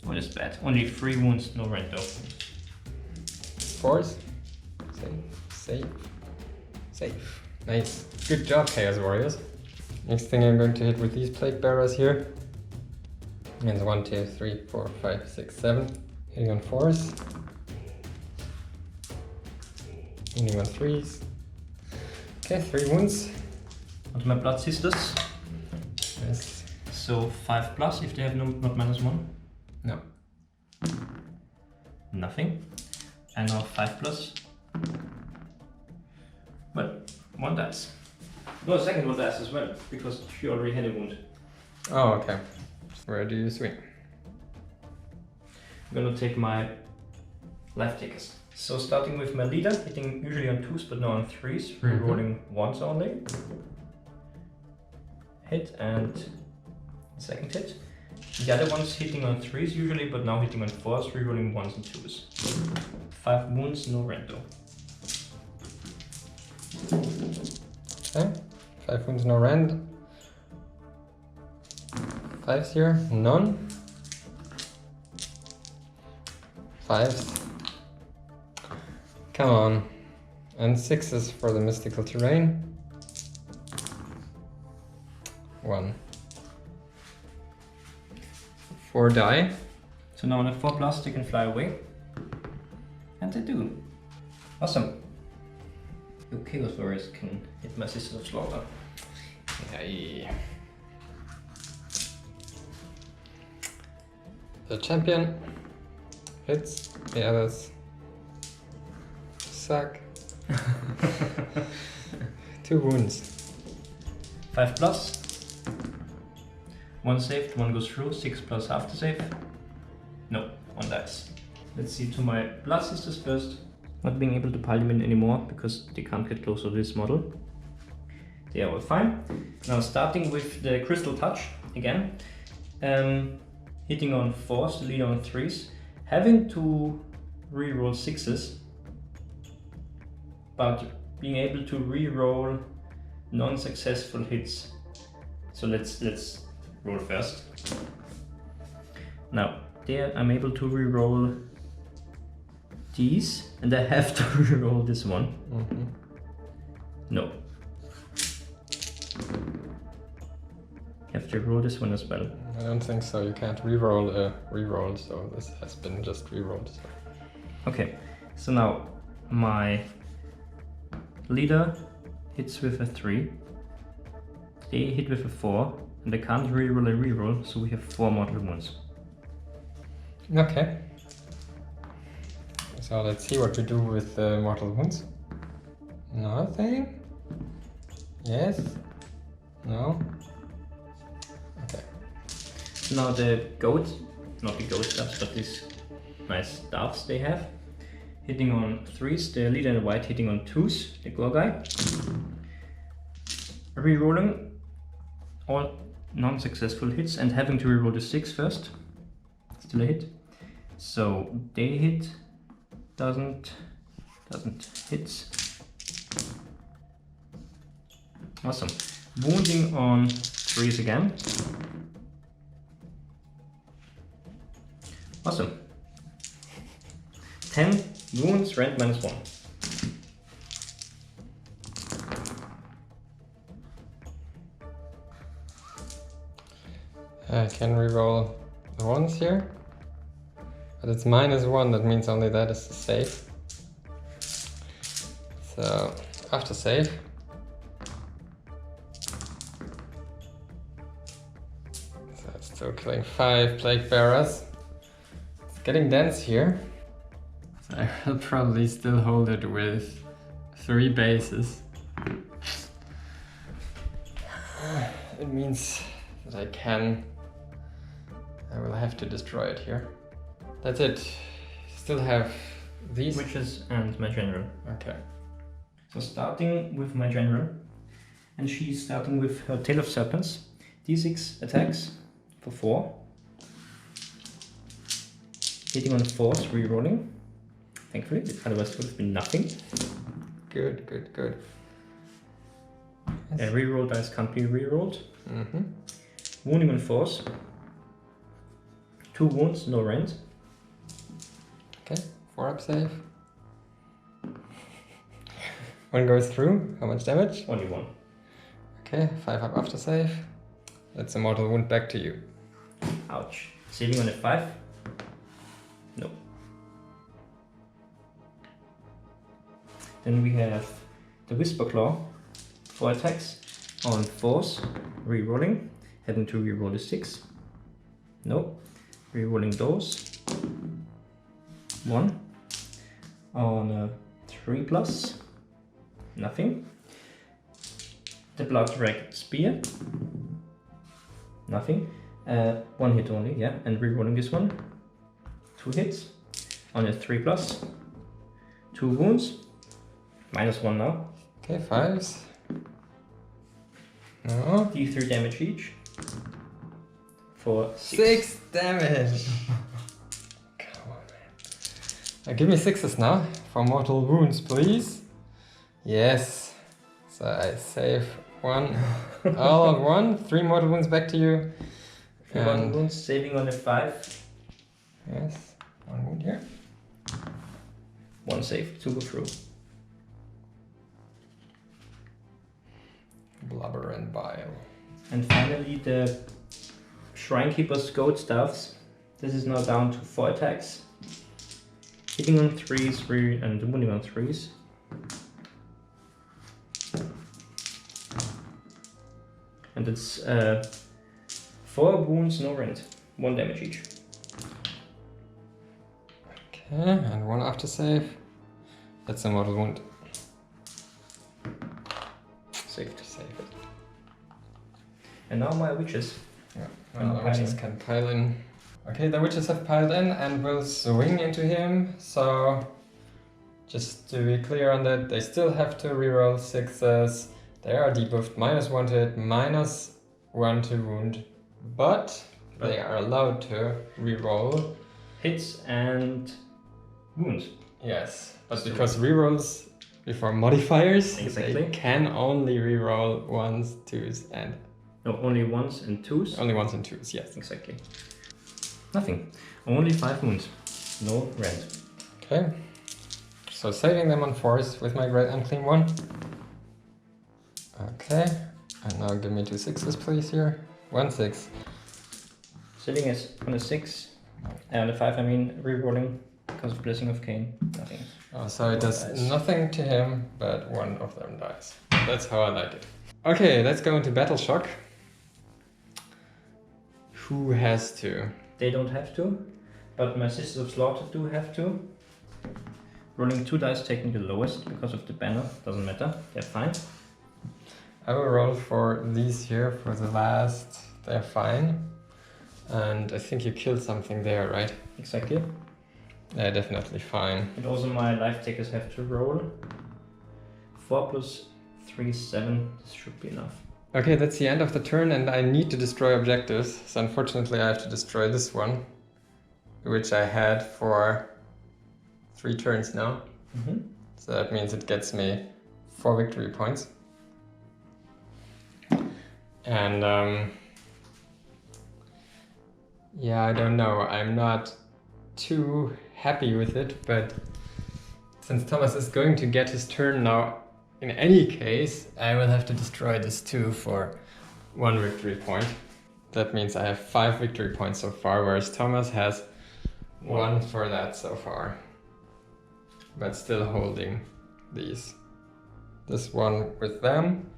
Oh, that's bad. Only 3 wounds, no rent though. 4s. Save. Save. Nice. Good job, Chaos Warriors. Next thing I'm going to hit with these Plague Bearers here. And 1, 2, 3, 4, 5, 6, 7. Hitting on 4s. Hitting on 3s. Okay, 3 wounds. Onto my Blood Sisters. Yes. So 5 plus if they have not -1. No. Nothing. And now 5 plus. Well, 1 dice. No, the second one dice as well, because she already had a wound. Oh, okay. Where do you swing? I'm gonna take my life takers. So starting with my leader, hitting usually on 2s but now on 3s, rerolling 1s only. Hit and second hit. The other one's hitting on 3s usually, but now hitting on 4s, rerolling 1s and 2s. 5 wounds, no rento. Okay. 5 wounds, no rend. 5s here, none. 5s. Come on. And 6s for the mystical terrain. 1. 4 die. So now on a 4 plus they can fly away. And they do. Awesome. Chaos Warriors can hit my Sisters of Slaughter. Yeah. The champion hits, the others suck. 2 wounds. 5 plus. 1 saved, 1 goes through, 6 plus half the save. No, 1 dies. Let's see to my Blood Sisters first. Not being able to pile them in anymore because they can't get closer to this model. They are all fine. Now starting with the Crystal Touch again. Hitting on 4s, the leader on 3s. Having to reroll 6s. But being able to reroll non-successful hits. So let's roll first. Now there I'm able to reroll these, and I have to reroll this one. No. Have to roll this one as well. I don't think so. You can't reroll a reroll, so this has been just rerolled. So. Okay, so now my leader hits with a 3. They hit with a 4, and I can't reroll a reroll, so we have 4 mortal wounds. Okay. So let's see what we do with the mortal wounds. Nothing. Yes. No. Okay. So now the goat, not the goat staffs, but these nice staffs they have. Hitting on 3s, the leader in white hitting on 2s, the gore guy. Rerolling all non-successful hits and having to reroll the 6 first. Still a hit. So they hit, doesn't hits. Awesome. Wounding on 3s again. Awesome. 10 wounds, rend -1. I can reroll the ones here. But it's -1, that means only that is the save. So, after save. So it's still killing 5 Plague Bearers. It's getting dense here. So I will probably still hold it with 3 bases. It means that I will have to destroy it here. That's it. Still have these. Witches and my general. Okay. So starting with my general, and she's starting with her Tail of Serpents. D6 attacks for 4. Hitting on 4s, rerolling. Thankfully, otherwise it would have been nothing. Good. Yes. Reroll dice can't be rerolled. Wounding on 4s. 2 wounds, no rend. Okay, 4 up save. 1 goes through. How much damage? Only 1. Okay, 5 up after save. That's a mortal wound back to you. Ouch. Saving on a 5? No. Then we have the Whisper Claw. 4 attacks on 4s, rerolling. Having to reroll the 6. No. Rerolling those. 1. On a 3 plus. Nothing. The Blood Wreck Spear. Nothing. 1 hit only, yeah. And rerolling this one. 2 hits. On a 3 plus. 2 wounds. -1 now. Okay, 5s. No. D3 damage each. For 6 damage! Come on, man. Give me 6s now for mortal wounds, please. Yes. So I save 1. All of 1. 3 mortal wounds back to you. 3 mortal wounds, saving on a 5. Yes. 1 wound here. 1 save to go through. Blubber and bile. And finally the Shrine Keeper's Goat Staffs. This is now down to 4 attacks. Hitting on 3s, and wounding on 3s. And it's 4 wounds, no rend. 1 damage each. Okay, and 1 after save. That's a mortal wound. Saved. Save it. And now my witches. Yeah, well, the witches can pile in. Okay, the witches have piled in and will swing into him, so just to be clear on that, they still have to reroll 6s. They are debuffed, -1 to hit, -1 to wound, but they are allowed to reroll hits and wounds. Yes, but because rerolls before modifiers, exactly. They can only reroll 1s, 2s, and... No, only 1s and 2s? Only 1s and 2s, yes. Exactly. Nothing. Only 5 wounds. No rend. Okay. So saving them on 4s with my great unclean one. Okay. And now give me 2 6s, please, here. 1 6. Sitting is on a 6. And on a 5, I mean, rerolling because of Blessing of Cain. Nothing. Oh, so it does nothing to him, but 1 of them dies. That's how I like it. Okay, let's go into Battle Shock. Who has to? They don't have to, but my Sisters of Slaughter do have to. Rolling 2 dice, taking the lowest because of the banner. Doesn't matter, they're fine. I will roll for these here for the last. They're fine. And I think you killed something there, right? Exactly. They're definitely fine. And also my life takers have to roll. 4 plus 3, 7. This should be enough. Okay, that's the end of the turn and I need to destroy objectives. So unfortunately I have to destroy this one, which I had for 3 turns now. So that means it gets me 4 victory points. And yeah, I don't know. I'm not too happy with it, but since Thomas is going to get his turn now, in any case, I will have to destroy this too for 1 victory point. That means I have 5 victory points so far, whereas Thomas has 1 for that so far. But still holding these. This one with them,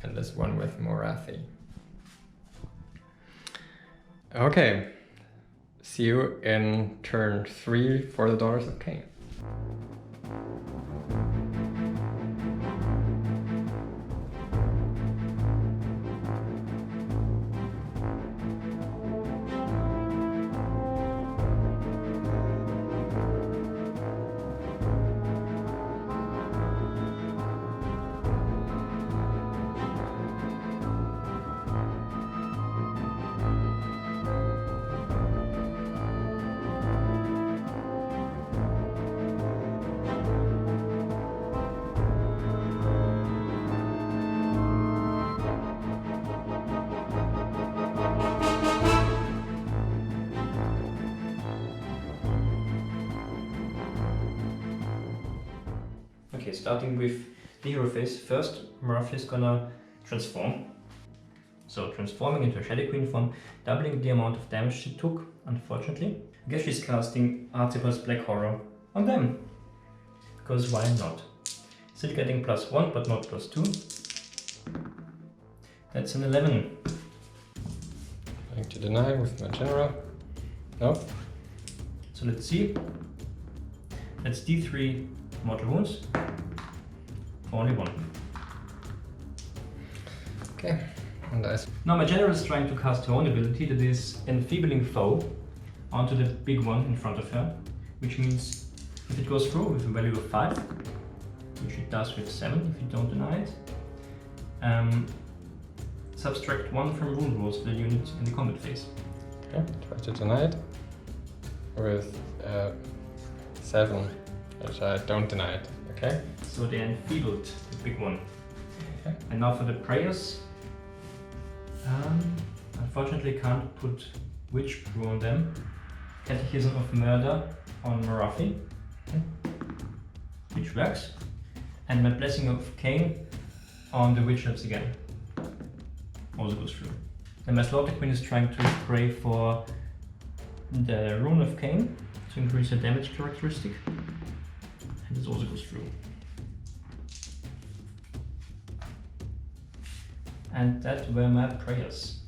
and this one with Morathi. Okay, see you in turn 3 for the Daughters of KHAINE. Okay, starting with the hero phase. First, Morathi is gonna transform. So transforming into a Shadow Queen form, doubling the amount of damage she took, unfortunately. I guess she's casting Artifice Black Horror on them. Because why not? Still getting +1, but not +2. That's an 11. Going to deny with my general. No. So let's see. That's D3 mortal wounds. For only 1. Okay, and dice. Now my general is trying to cast her own ability, that is Enfeebling Foe, onto the big one in front of her, which means if it goes through with a value of 5, which it does with 7 if you don't deny it, subtract 1 from wound rolls to the unit in the combat phase. Okay, try to deny it with 7, which I don't deny it, okay? So they enfeebled the big one. Okay. And now for the prayers. Unfortunately can't put Witch Brew on them. Catechism of Murder on Morathi, which works. And my Blessing of Cain on the Witch Elves again. Also goes through. And my Slaughter Queen is trying to pray for the Rune of Cain to increase her damage characteristic. And this also goes through. And that were my prayers.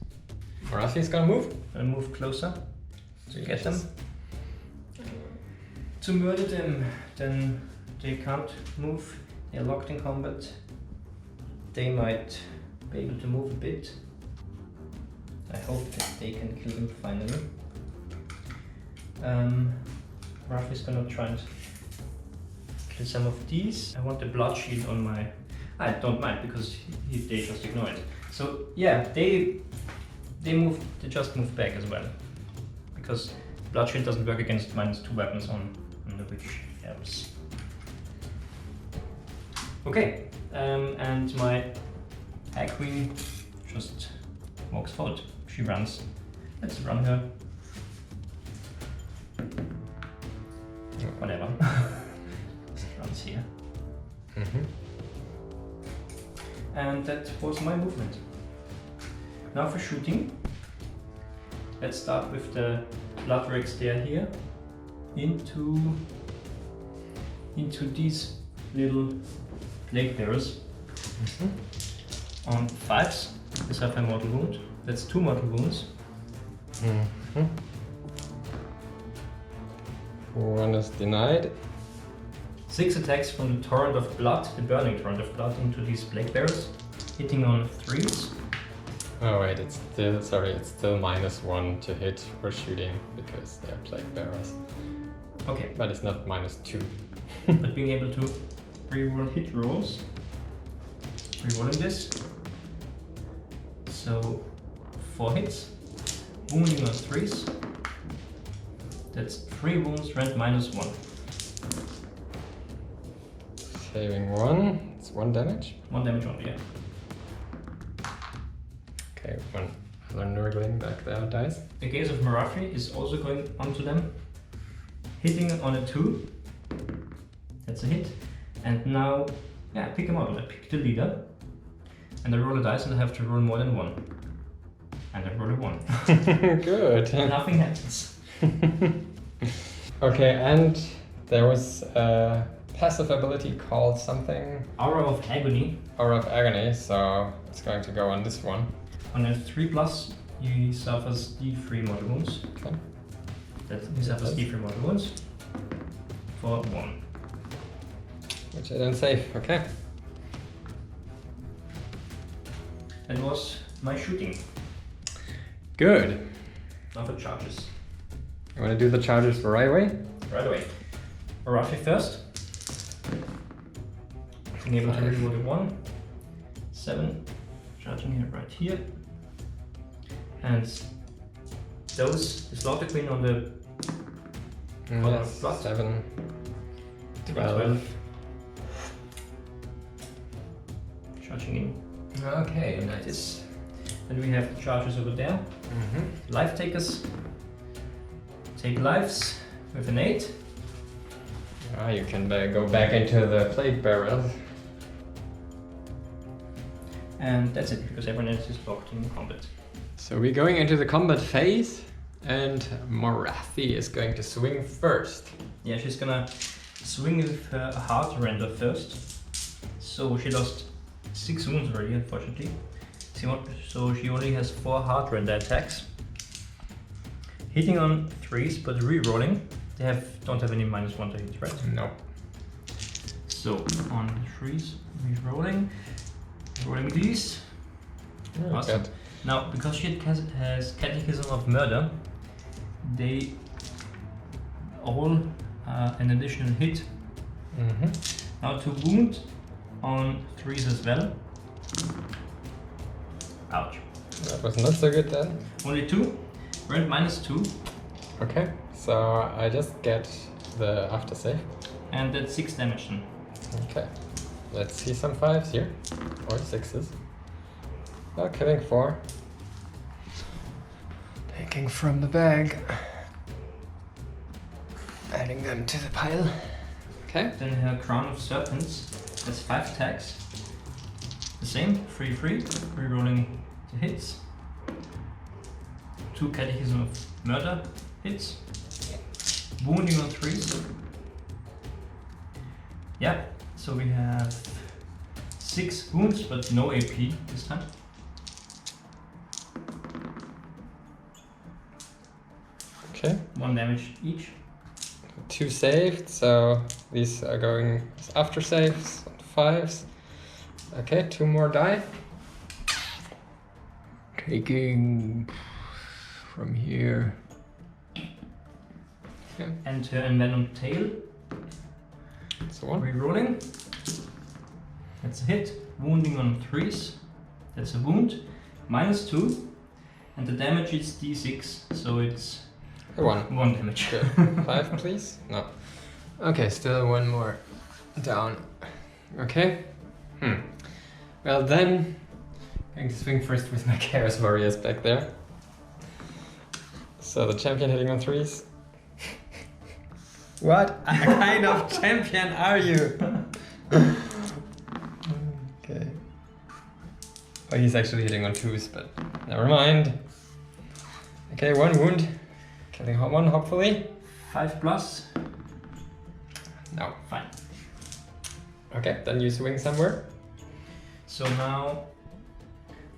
Morathi is gonna move. I'll move closer to get them. To murder them, then they can't move. They're locked in combat. They might be able to move a bit. I hope that they can kill them finally. Rafi's gonna try and kill some of these. I want the blood shield on my... I don't mind because they just ignore it. So yeah, they just move back as well. Because blood shield doesn't work against -2 weapons on the witch elves. Okay, and my hag queen just walks forward. She runs. Let's run her. Whatever. Just runs here. And that was my movement. Now for shooting. Let's start with the blood rakes there here. Into these little plague bearers. On 5s, this have a mortal wound. That's 2 mortal wounds. One is denied. 6 attacks from the torrent of blood, the burning torrent of blood, into these plague bearers, hitting on 3s. Oh wait, it's still -1 to hit for shooting because they're plague bearers. Okay. But it's not -2. But being able to reroll hit rolls. Rerolling this. So 4 hits. Wounding on 3s. That's 3 wounds, rent -1. Saving 1. It's 1 damage. 1 damage only, yeah. Okay, one other Nurgling back there dies. The gaze of Morathi is also going onto them. Hitting on a 2. That's a hit. And now, yeah, pick them out. I pick the leader. And I roll a dice and I have to roll more than 1. And I roll a 1. Good. Nothing happens. Okay, and there was a passive ability called something. Aura of Agony. Aura of Agony, so it's going to go on this one. On a 3+, he suffers D3 mortal wounds. Okay. He suffers D3 mortal wounds for 1. Which I don't save, okay. That was my shooting. Good. Now for charges. You want to do the charges right away? Right away. Morathi first. Being able to reroll a 1. 7. Charging here right here. And those, the Slaughter Queen on the Yes, blood. 7. 12. Charging in. Okay, That nice. is. Then we have the charges over there. Life takers. Take lives with an 8. Ah, you can go back into the plague barrel. And that's it, because everyone else is locked in combat. So we're going into the combat phase, and Morathi is going to swing first. Yeah, she's gonna swing with her heart render first. So she lost 6 wounds already, unfortunately. So she only has 4 heart render attacks. Hitting on 3s, but re-rolling. They don't have any -1 to hit, right? No. So on 3s, re-rolling. Rolling these. Awesome. Good. Now, because she has Catechism of Murder, they all an additional hit. Now to wound on 3s as well. Ouch. That was not so good then. Only 2. Rent -2. Okay, so I just get the aftersave. And that's 6 damage then. Okay, let's see some 5s here, or 6s. Oh, killing 4. Taking from the bag. Adding them to the pile. Okay. Then her Crown of Serpents. That's 5 attacks. The same, 3-3. Rerolling the hits. 2 Catechism of Murder hits. Wounding on 3s. Yeah, so we have 6 wounds, but no AP this time. Okay. 1 damage each. 2 saved, so these are going as after saves, 5s. Okay, 2 more die. Taking from here. Okay. Enter Envenom Tail. That's the one. Rerolling. That's a hit. Wounding on 3s. That's a wound. -2. And the damage is d6, so it's 1 damage. Good. 5, please? No. Okay, still 1 more down. Okay. Well then, going to swing first with my Chaos Warriors back there. So the champion hitting on 3s. What kind of champion are you? Okay. Oh, he's actually hitting on 2s, but never mind. Okay, 1 wound. Killing 1, hopefully. 5+. No. Fine. Okay, then you swing somewhere. So now,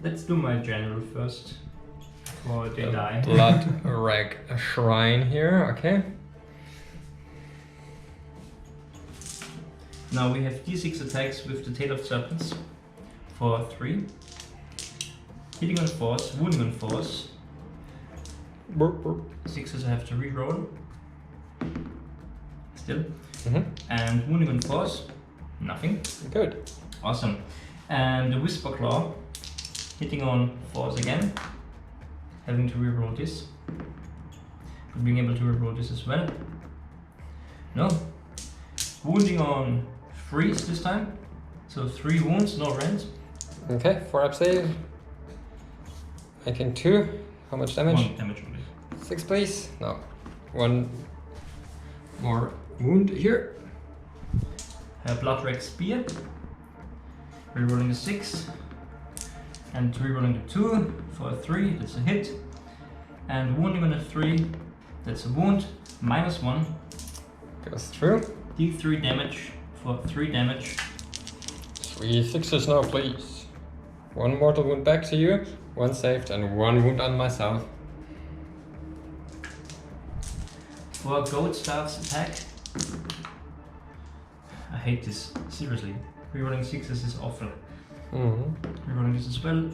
let's do my general first. Before they die. Blood Rag Shrine here, okay. Now we have d6 attacks with the Tail of Serpents for 3. Hitting on 4s, wounding on 4s. 6s I have to reroll. Still. And wounding on 4s, nothing. Good. Awesome. And the Whisper Claw, hitting on 4s again. Having to reroll this. But being able to reroll this as well. No. Wounding on 3s this time. So 3 wounds, no rend. Okay, 4 up save. Making 2. How much damage? 1 damage only. 6, please. No. 1 more wound here. Blood Wreck Spear. Rerolling a 6. And rerolling a 2 for a 3, that's a hit. And wounding on a 3, that's a wound. -1. Goes through. D3 damage for 3 damage. 3 6s now, please. 1 mortal wound back to you. 1 saved and 1 wound on myself. For Goat Staff's attack. I hate this, seriously. Rerolling 6s is awful. Rerolling this as well.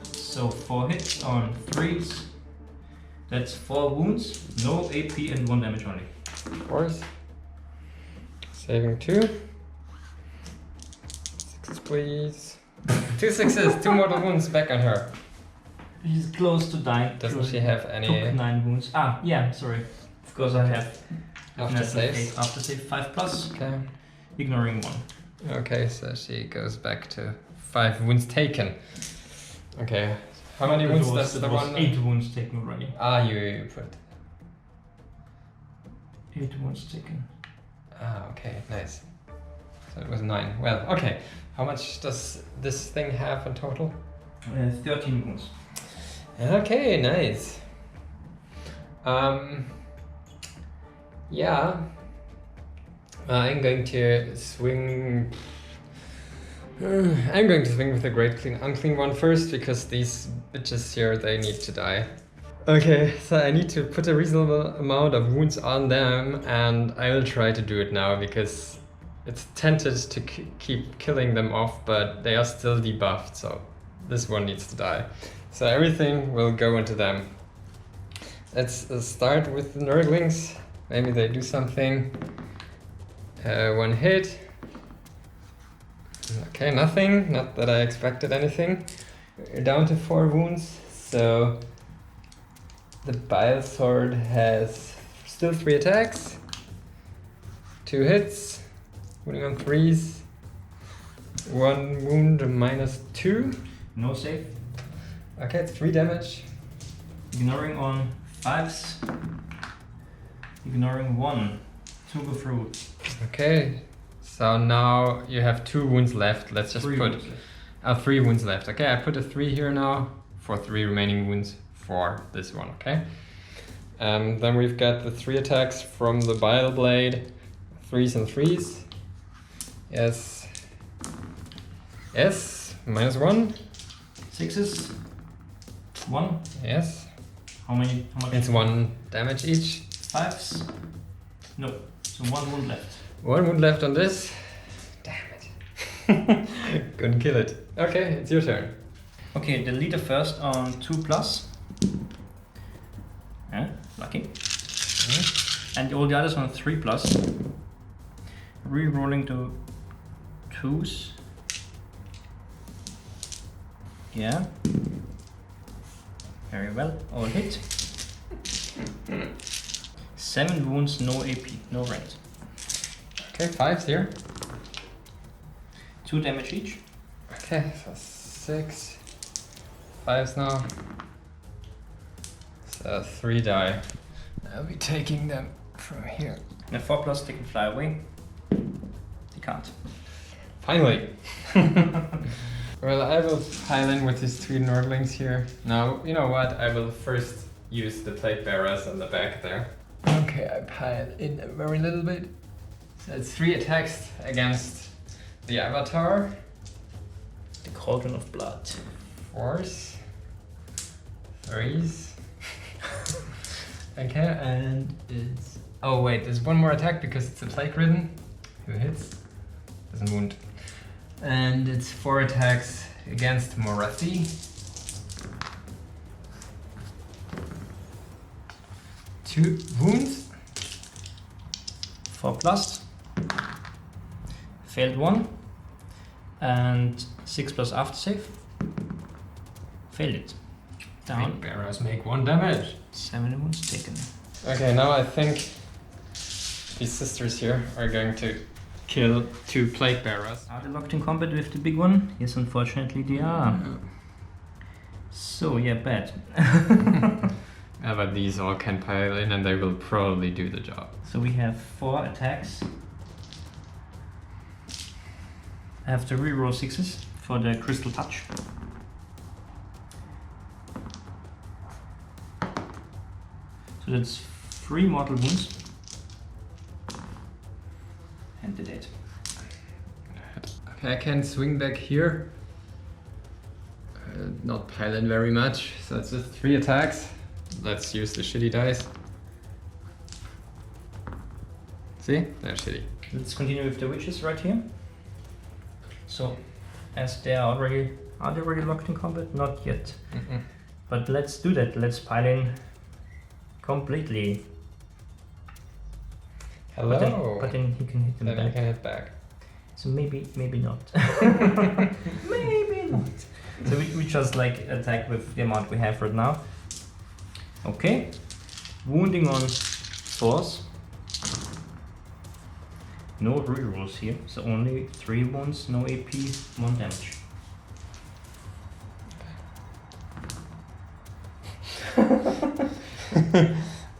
So 4 hits on 3s. That's 4 wounds, no AP and 1 damage only. Of course. Saving 2. 6s, please. 2 6s, 2 mortal wounds back on her. She's close to dying. Doesn't she have any Took 9 wounds. Ah, yeah, sorry. Of course I have. after saves? After save 5+, Okay. ignoring 1. Okay, so she goes back to 5 wounds taken. Okay. How many wounds does the one? 8 wounds taken already. Ah, you put. 8 wounds taken. Ah, okay, nice. So it was 9. Well, okay. How much does this thing have in total? 13 wounds. Okay, nice. Yeah. I'm going to swing. I'm going to swing with the Great Clean Unclean one first because these bitches here, they need to die. Okay, so I need to put a reasonable amount of wounds on them, and I will try to do it now because it's tempted to keep killing them off, but they are still debuffed, so this one needs to die. So everything will go into them. Let's start with the Nurglings. Maybe they do something. 1 hit. Okay, nothing. Not that I expected anything. We're down to 4 wounds, so the Bile Sword has still 3 attacks. 2 hits. Wounding on 3s. 1 wound, -2. No save. Okay, it's 3 damage. Ignoring on 5s. Ignoring 1. 2 go through. Okay, so now you have 2 wounds left. Let's just 3 put wounds left. 3 wounds left. Okay, I put a 3 here now for 3 remaining wounds for this one. Okay. Then we've got the 3 attacks from the Bile Blade. 3s and 3s. Yes. Yes. -1. 6s. 1. Yes. How much? It's 1 damage each. 5s? No. So 1 wound left. 1 wound left on this. Damn it. Couldn't kill it. Okay, it's your turn. Okay, the leader first on 2+. Yeah, lucky. And all the others on 3+. Re-rolling to 2s. Yeah. Very well, all hit. 7 wounds, no AP, no rent. Okay, 5s here. 2 damage each. Okay, so 6. 5s now. So 3 die. I'll be taking them from here. And 4+, they can fly away. They can't. Finally! Well, I will pile in with these 3 Nurglings here. Now, you know what? I will first use the Plague Bearers on the back there. Okay, I pile in a very little bit. So it's 3 attacks against the Avatar. The Cauldron of Blood. 4s. 3s. Okay, and it's... Oh wait, there's 1 more attack because it's a Plague Ridden. Who hits? Doesn't wound. And it's 4 attacks against Morathi. 2 wounds. 4+. Failed 1. And 6+ after save. Failed it. Down. Plague Bearers make 1 damage. 7 wounds taken. Okay, now I think these sisters here are going to kill 2 Plague Bearers. Are they locked in combat with the big one? Yes, unfortunately they are. So, yeah, bad. Yeah, but these all can pile in and they will probably do the job. So we have 4 attacks. I have to reroll 6s for the Crystal Touch. So that's 3 mortal wounds. And the dead. Okay, I can swing back here. Not pile in very much, so it's just 3 attacks. Let's use the shitty dice. See? They're shitty. Let's continue with the witches right here. So, as they are they already locked in combat? Not yet. But let's do that. Let's pile in completely. Hello. But then he can hit them Then back. I can hit back. So maybe not. Maybe not. So we just like attack with the amount we have right now. Okay. Wounding on 4s. No rerolls here, so only 3 wounds, no AP, 1 damage.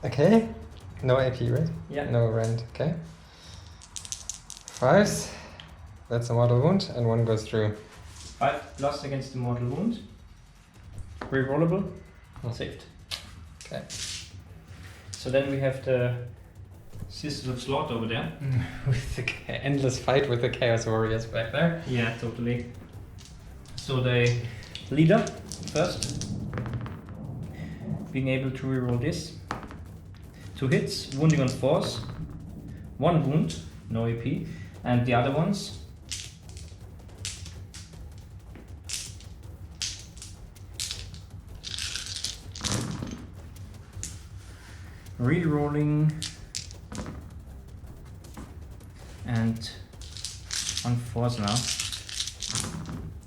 Okay. No AP, right? Yeah. No rend. Okay. 5s. That's a mortal wound, and 1 goes through. 5+ against the mortal wound. Rerollable. Saved. Okay. So then we have the Sisters of Slaughter over there. With the endless fight with the Chaos Warriors back there. Yeah, totally. So the leader first, being able to reroll this. 2 hits, wounding on 4s, 1 wound, no AP, and the other ones. Rerolling and on 4s now.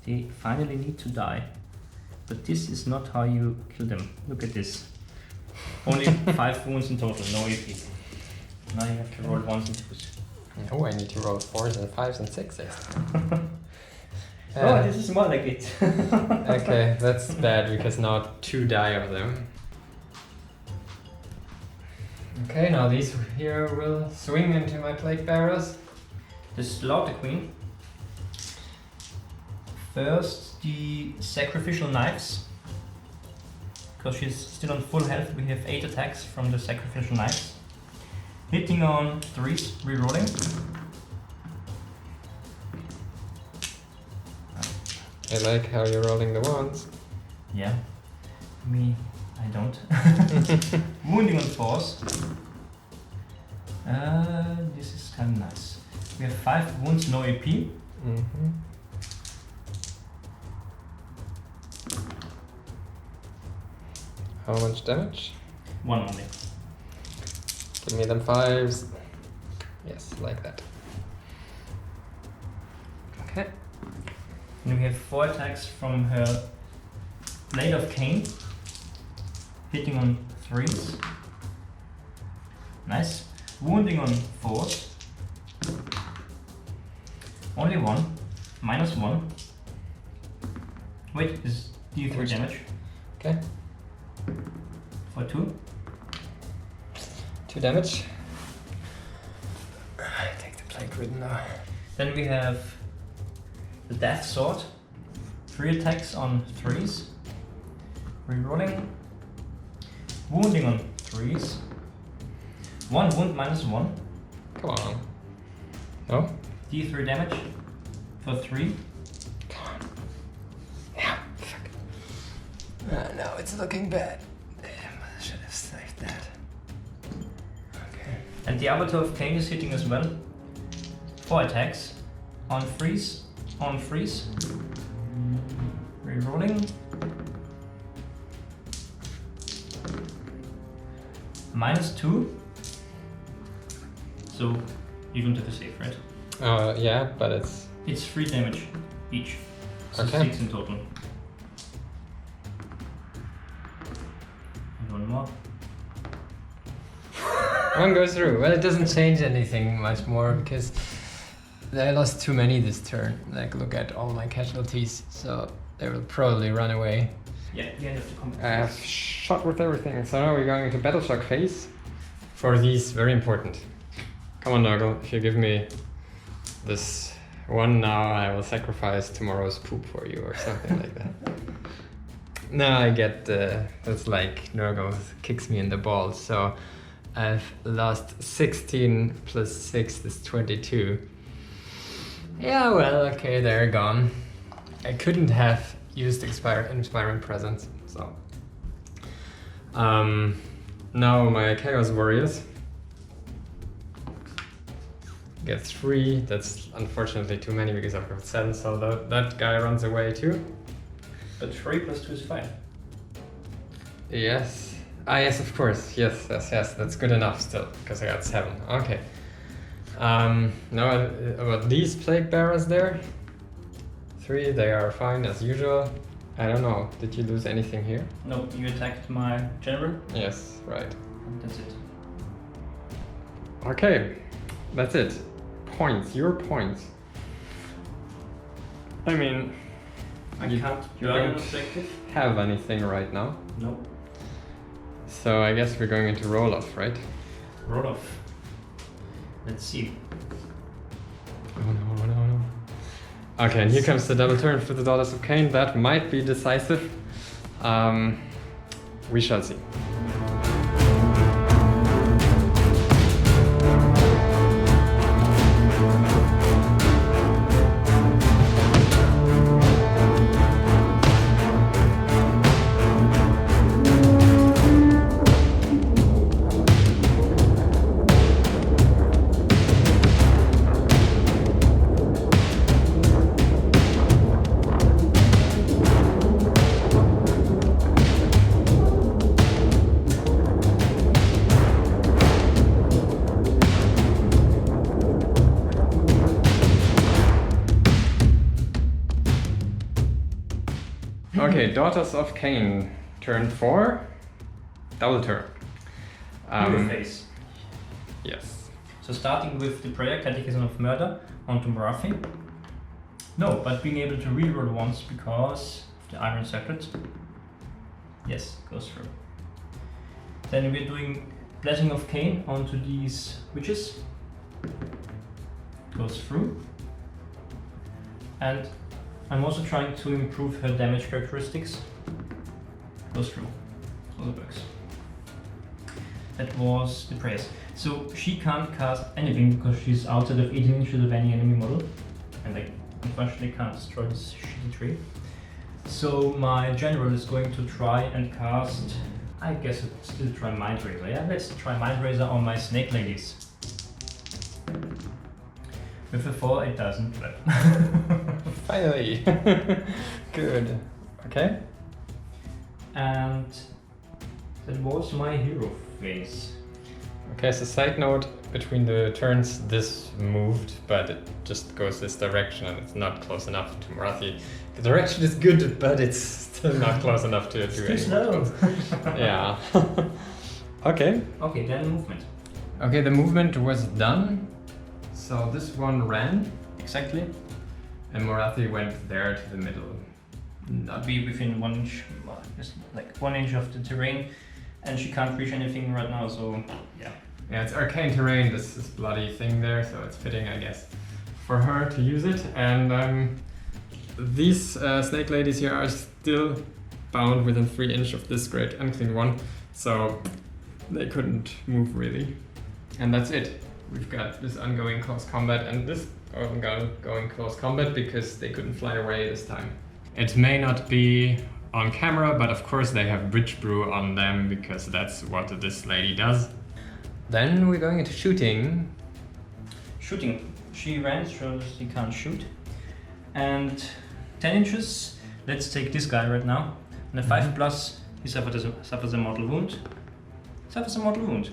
They finally need to die. But this is not how you kill them. Look at this. Only 5 wounds in total, no AP. Now you have to roll 1s and 2s. No, I need to roll 4s and 5s and 6s. Oh, this is more like it. Okay, that's bad because now 2 die of them. Okay, now these here will swing into my Plague Bearers. The Slaughter Queen. First, the Sacrificial Knives. Because she's still on full health, we have 8 attacks from the Sacrificial Knives. Hitting on 3s, rerolling. I like how you're rolling the ones. Yeah. Let me I don't. Wounding on force. This is kind of nice. We have 5 wounds, no AP. Mm-hmm. How much damage? 1 only. Give me them 5s. Yes, like that. Okay. And we have 4 attacks from her Blade of KHAINE, hitting on 3s. Nice. Wounding on 4s. Only 1. -1. Wait, is D3 damage? Okay. For 2. 2 damage. Take the plague ridden now. Then we have the Death Sword. 3 attacks on 3s. Rerolling. Wounding on 3s. 1 wound -1. Come on. No? D3 damage for 3. Come on. Yeah, fuck. No, it's looking bad. Damn, I should have saved that. Okay. And the Arbiter of KHAINE is hitting as well. 4 attacks. On freeze. On freeze. Rerolling. -2. So you don't have to save, right? Yeah, but it's... It's 3 damage each. So Okay. 6 in total. And 1 more. One goes through. Well, it doesn't change anything much more because I lost too many this turn. Like, look at all my casualties, so they will probably run away. Yeah, the end of the combat. I have shot with everything, so now we're going into battle shock phase. For these, very important. Come on, Nurgle, if you give me this one now, I will sacrifice tomorrow's poop for you or something like that. Now I get that's like Nurgle kicks me in the balls, so I've lost 16 plus 6 is 22. Yeah, well, okay, they're gone. I couldn't have used Inspiring Presence, so. Now my Chaos Warriors get 3. That's unfortunately too many because I've got 7, so that guy runs away too. But 3 plus 2 is 5. Yes. Ah, yes, of course. Yes, that's good enough still, because I got 7. Okay. Now about these Plague Bearers there. 3, they are fine as usual. I don't know, did you lose anything here? No, you attacked my general. Yes, right. And that's it. Okay, that's it. Points, your points. I mean, I you can't you burn an don't objective. have anything right now. No. So I guess we're going into roll off, right? Roll off. Let's see. Oh no. Okay, and here comes the double turn for the Daughters of KHAINE. That might be decisive. We shall see. Okay, Daughters of KHAINE, turn 4, double turn. Your face. Yes. So starting with the prayer, Catechism of Murder, onto Morathi. No, but being able to reroll once because of the Iron Circlet. Yes, goes through. Then we're doing Blessing of KHAINE onto these witches. Goes through. And I'm also trying to improve her damage characteristics. Goes through. All the bugs. That was the prayers. So she can't cast anything because she's outside of 18 inches of any enemy model. And I unfortunately can't destroy this shitty tree. So my general is going to try and cast I guess I'd still try Mind Razor. Yeah, let's try Mind Razor on my snake ladies. With a 4, it doesn't flip. Finally. Good. Okay. And that was my hero phase. Okay, so side note, between the turns this moved, but it just goes this direction and it's not close enough to Morathi. The direction is good, but it's still not close enough to do Too slow. Yeah. Okay. Okay, then movement. Okay, the movement was done. So this one ran. Exactly. And Morathi went there to the middle. Not be within 1 inch, just like 1 inch of the terrain, and she can't reach anything right now, so yeah. Yeah, it's arcane terrain, this bloody thing there, so it's fitting, I guess, for her to use it. And these snake ladies here are still bound within 3 inch of this great unclean one, so they couldn't move really. And that's it. We've got this ongoing close combat and this ongoing close combat because they couldn't fly away this time. It may not be on camera, but of course they have bridge brew on them because that's what this lady does. Then we're going into shooting. Shooting. She ran, so she can't shoot. And 10 inches, let's take this guy right now. And a 5+, he suffers a mortal wound. Suffers a mortal wound.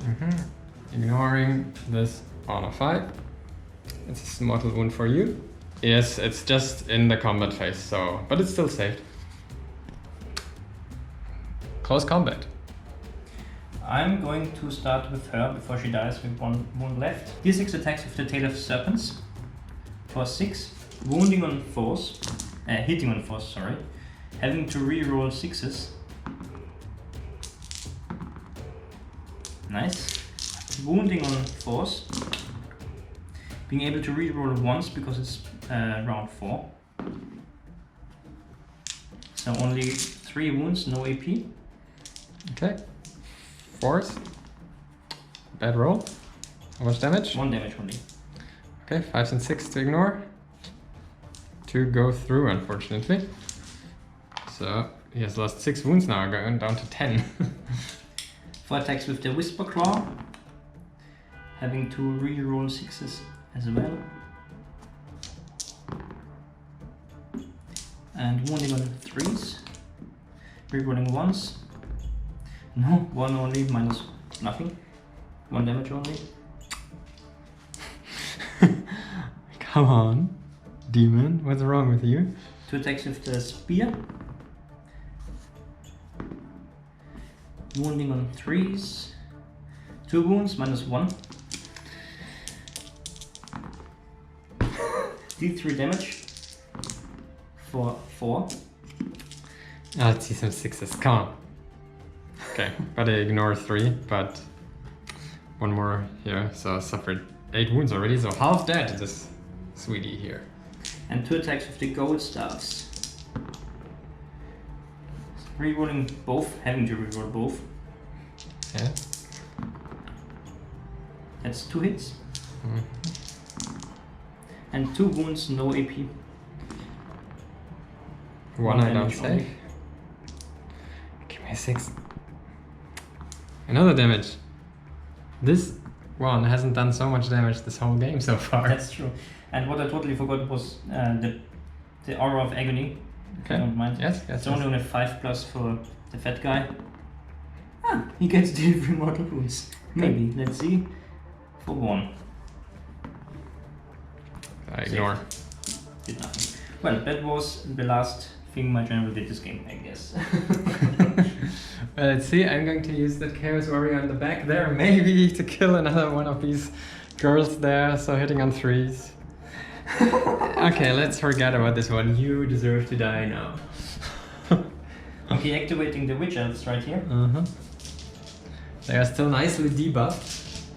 Ignoring this on a 5. It's a mortal wound for you. Yes, it's just in the combat phase, so but it's still saved. Close combat. I'm going to start with her before she dies with 1 wound left. D6 attacks with the tail of serpents for 6, wounding on 4s, hitting on 4s, sorry, having to re-roll 6s. Nice. Wounding on 4s, being able to re-roll once because it's round 4. So only 3 wounds, no AP. Okay. 4s. Bad roll. How much damage? 1 damage only. Okay, 5s and 6 to ignore. 2 go through, unfortunately. So he has lost 6 wounds now, going down to 10. 4 attacks with the Whisper Claw, having to re-roll 6s as well. And wounding on 3s, re-rolling once. No, 1 only, minus nothing. 1 damage only. Come on, demon, what's wrong with you? 2 attacks with the Spear. Wounding on 3s. 2 wounds, minus 1. D3 damage for 4. Let's see some 6s, come on. Okay, but I ignore 3, but 1 more here, so I suffered 8 wounds already, so half dead, this sweetie here. And 2 attacks with the gold staffs. Rerolling both, having to reroll both. Yeah. That's 2 hits. And 2 wounds, no AP. 1 I don't damage only. save. Give me a 6. Another damage. This one hasn't done so much damage this whole game so far. That's true. And what I totally forgot was the Aura of Agony. If you don't mind. Yes, It's only on a 5+ for the fat guy. Ah, he gets delivery mortal wounds. Maybe, let's see. For 1. I ignore. Did nothing. Well, that was the last thing my general did this game, I guess. Well, let's see, I'm going to use that Chaos Warrior in the back there, maybe to kill another one of these girls there, so hitting on 3s. Okay, let's forget about this one. You deserve to die now. Okay, activating the Witch Elves right here. They are still nicely debuffed.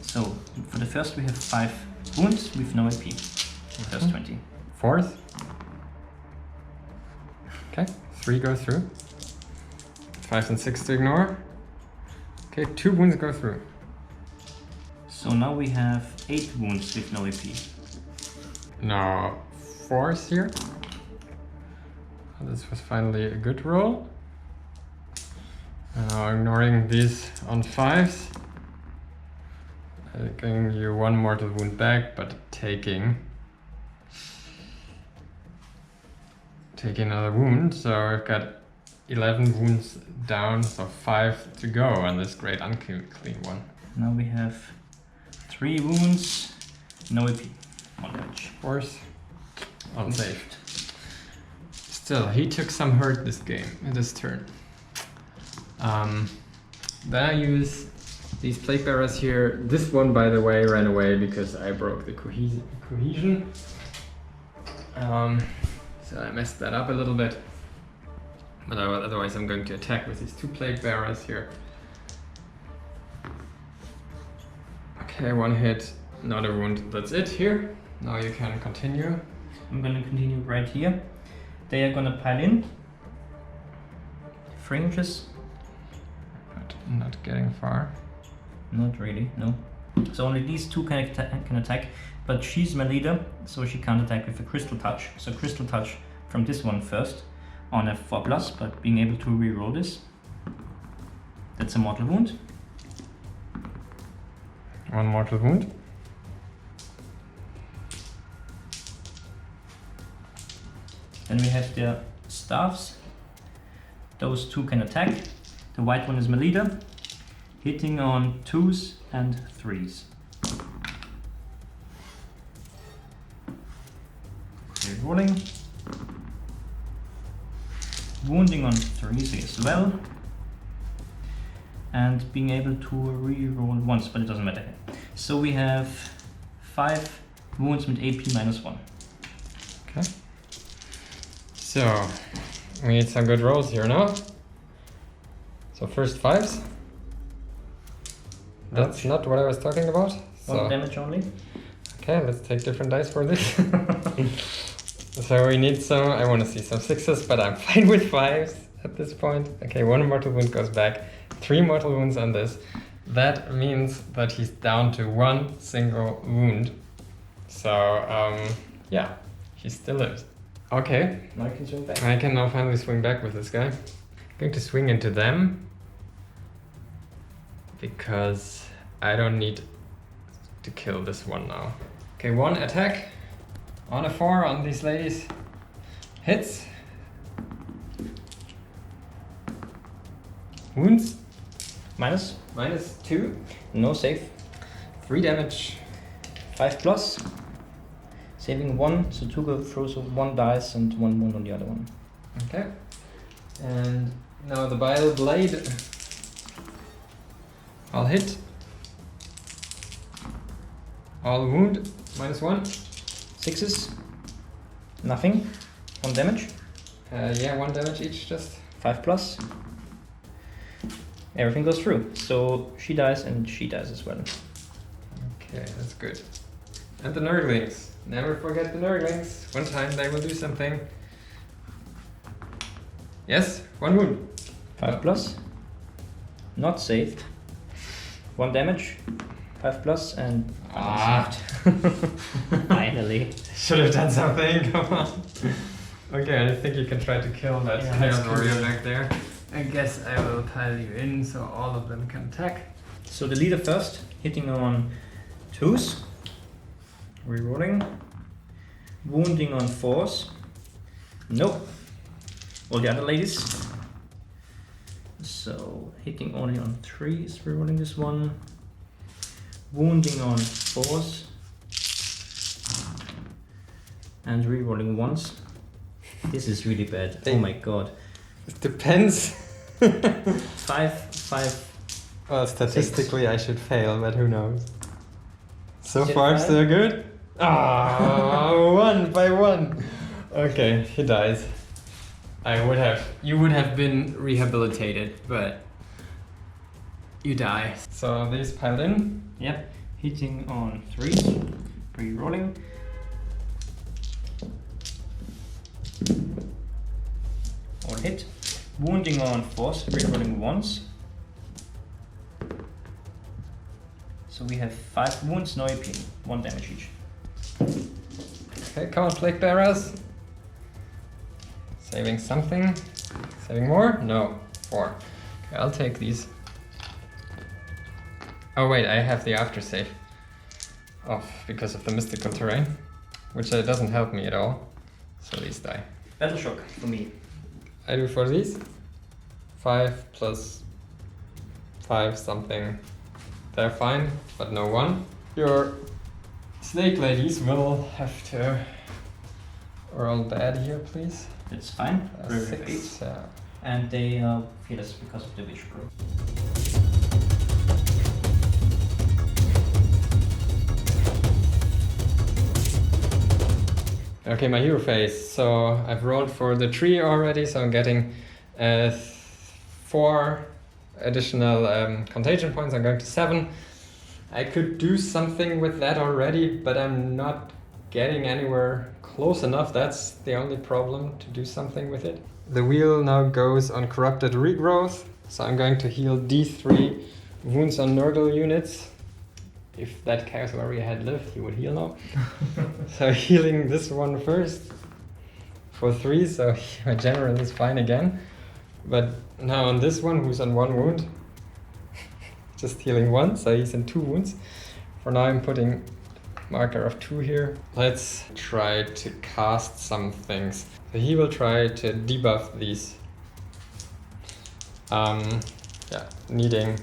So, for the first we have 5 wounds with no AP. First 20. 4th. Okay, 3 go through. 5 and 6 to ignore. Okay, 2 wounds go through. So now we have 8 wounds with no AP. Now 4s here. This was finally a good roll. Now ignoring these on 5s. Giving you 1 mortal wound back, but taking another wound. So I've got 11 wounds down, so 5 to go on this great unclean one. Now we have 3 wounds, no AP, 1 damage. Of course, unsaved. Still, he took some hurt this turn. Then I use these plague bearers here. This one, by the way, ran away because I broke the cohesion. So I messed that up a little bit. But otherwise I'm going to attack with these 2 plague bearers here. Okay, 1 hit, not a wound, that's it here. Now you can continue. I'm gonna continue right here. They are gonna pile in. 3 inches. Not getting far. Not really, no. So only these 2 can attack, but she's my leader, so she can't attack with a crystal touch. So crystal touch from this one first on a 4+, but being able to reroll this. That's a mortal wound. 1 mortal wound. Then we have their staffs. Those 2 can attack. The white one is my leader, hitting on 2s and 3s. Rolling. Wounding on 3s as well. And being able to re-roll once, but it doesn't matter. So we have 5 wounds with AP -1. Okay. So, we need some good rolls here now. So first 5s. That's not what I was talking about. 1 damage only. Okay, let's take different dice for this. So we need some, I want to see some 6s, but I'm fine with 5s at this point. Okay, 1 mortal wound goes back, 3 mortal wounds on this. That means that he's down to 1 single wound. So, yeah, he still lives. Okay. Now I can swing back. I can now finally swing back with this guy. I'm going to swing into them because I don't need to kill this one now. Okay, 1 attack on a 4 on these ladies. Hits. Wounds. -2. No save. 3 damage. 5+. Saving 1, so 2 go through, so 1 dice and 1 wound on the other one. Okay. And now the bile blade. I'll hit. I'll wound. -1. 6s. Nothing. 1 damage. Yeah, 1 damage each just. 5+. Everything goes through. So she dies and she dies as well. Okay, that's good. And the Nurglings. Never forget the Nurglings. One time they will do something. Yes, 1 wound. 5+. Not saved. 1 damage. 5+ and finally. Should have done something, come on. Okay, I think you can try to kill that Chaos Warrior back there. I guess I will pile you in so all of them can attack. So the leader first, hitting on 2s. Rerolling. Wounding on 4s. Nope. All the other ladies. So hitting only on 3s, rerolling this one. Wounding on 4s. And rerolling once. This is really bad. Oh my god. It depends. 5. Well, statistically 6. I should fail, but who knows. So Is far, 5? so good. Ah, 1 by 1. Okay, he dies. You would have been rehabilitated, but you die. So these piled in. Yep. Hitting on 3s. Rerolling. All hit. Wounding on 4s, rerolling once. So we have 5 wounds, no AP, 1 damage each. Okay, come on, Plague Bearers. Saving something. Saving more? No, 4. Okay, I'll take these. Oh wait, I have the aftersave off because of the mystical terrain, which doesn't help me at all. So these die. Battle shock for me. I do for these. 5 plus 5 something. They're fine, but no 1. Your snake ladies will have to roll bad here, please. That's fine. 6, yeah. And they are fearless because of the wish growth. Okay, my hero phase. So I've rolled for the tree already, so I'm getting 4 additional contagion points. I'm going to 7. I could do something with that already, but I'm not getting anywhere close enough. That's the only problem, to do something with it. The wheel now goes on corrupted regrowth, so I'm going to heal D3 wounds on Nurgle units. If that Chaos Warrior had lived, he would heal now. So healing this one first for 3, so my general is fine again. But now on this one, who's on 1 wound, just healing 1, so he's in 2 wounds. For now I'm putting marker of 2 here. Let's try to cast some things. So he will try to debuff these. Needing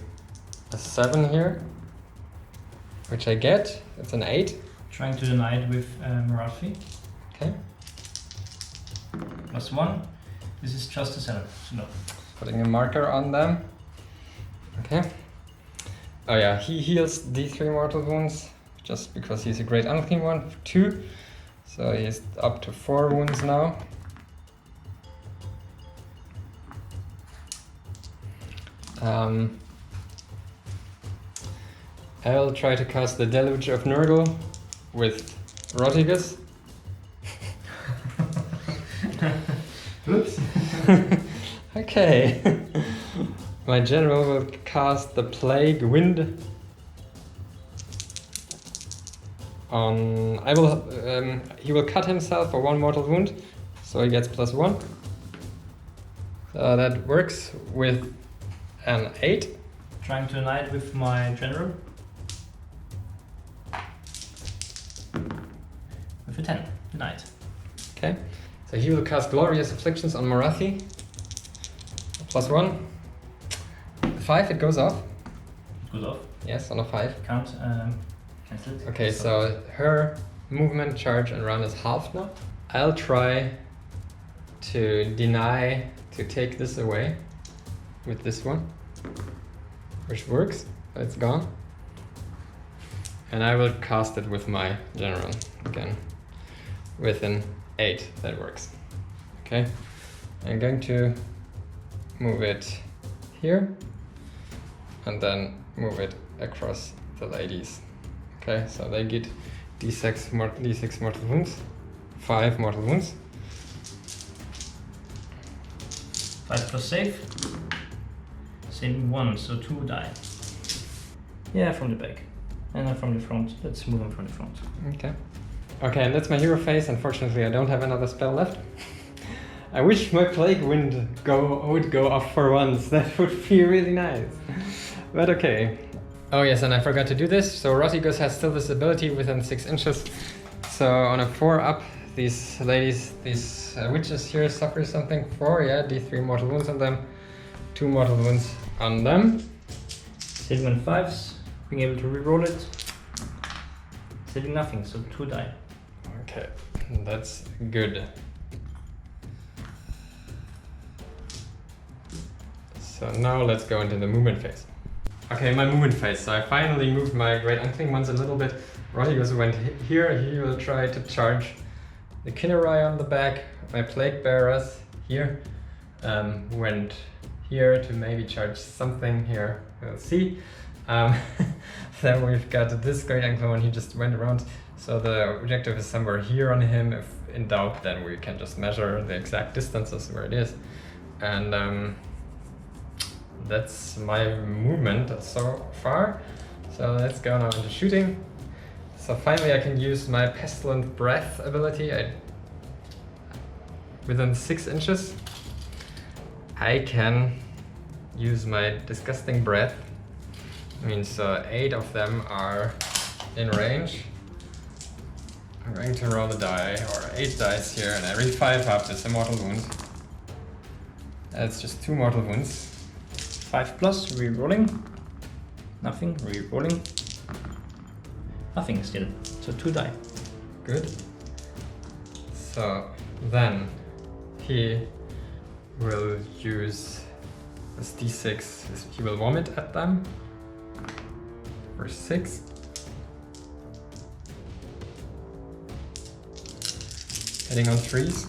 a 7 here, which I get. It's an 8. Trying to deny it with Morathi. Okay. +1. This is just a 7, so no. Putting a marker on them. Okay. Oh yeah, he heals D3 mortal wounds, just because he's a great unclean one, 2. So he's up to 4 wounds now. I'll try to cast the Deluge of Nurgle with Rotigus. Oops. Okay. My general will cast the Plague Wind on... he will cut himself for 1 mortal wound, so he gets +1. So that works with an 8. Trying to deny it with my general. With a 10, denied. Okay. So he will cast Glorious Afflictions on Morathi. +1. 5, it goes off. It goes off. Yes, on a 5. Can't cancel it. Okay, so her movement, charge, and run is halved now. I'll try to deny to take this away with this one, which works. It's gone. And I will cast it with my general again with an 8. That works. Okay, I'm going to move it here and then move it across the ladies. Okay, so they get D6 mortal wounds, 5 mortal wounds. 5 plus save. Saving 1, so 2 die. Yeah, from the back. And then from the front. Let's move them from the front. Okay. Okay, and that's my hero phase. Unfortunately, I don't have another spell left. I wish my Plague Wind would go off for once. That would be really nice. But okay. Oh yes, and I forgot to do this. So Rotigus has still this ability within 6 inches. So on a 4 up, these ladies, these witches here suffer something. 4, yeah, D3 mortal wounds on them. 2 mortal wounds on them. Saving on 5s, being able to reroll it. Saving nothing, so 2 die. Okay, that's good. So now let's go into the movement phase. Okay, my movement phase. So I finally moved my Great Unclean Ones a little bit. Rotigus went here. He will try to charge the Kinnerai on the back. My Plague Bearers here went here to maybe charge something here. We'll see. Then we've got this Great Unclean One. He just went around. So the objective is somewhere here on him. If in doubt, then we can just measure the exact distances where it is. And that's my movement so far. So let's go now into shooting. So finally I can use my Pestilent Breath ability. Within 6 inches I can use my disgusting breath. I mean, so 8 of them are in range. I'm going to roll a die, or 8 dice here, and every 5 up is a mortal wound. That's just 2 mortal wounds. 5 plus, re-rolling. Nothing, re-rolling. Nothing still, so 2 die. Good. So then he will use this d6. He will vomit at them for 6. Hitting on 3s.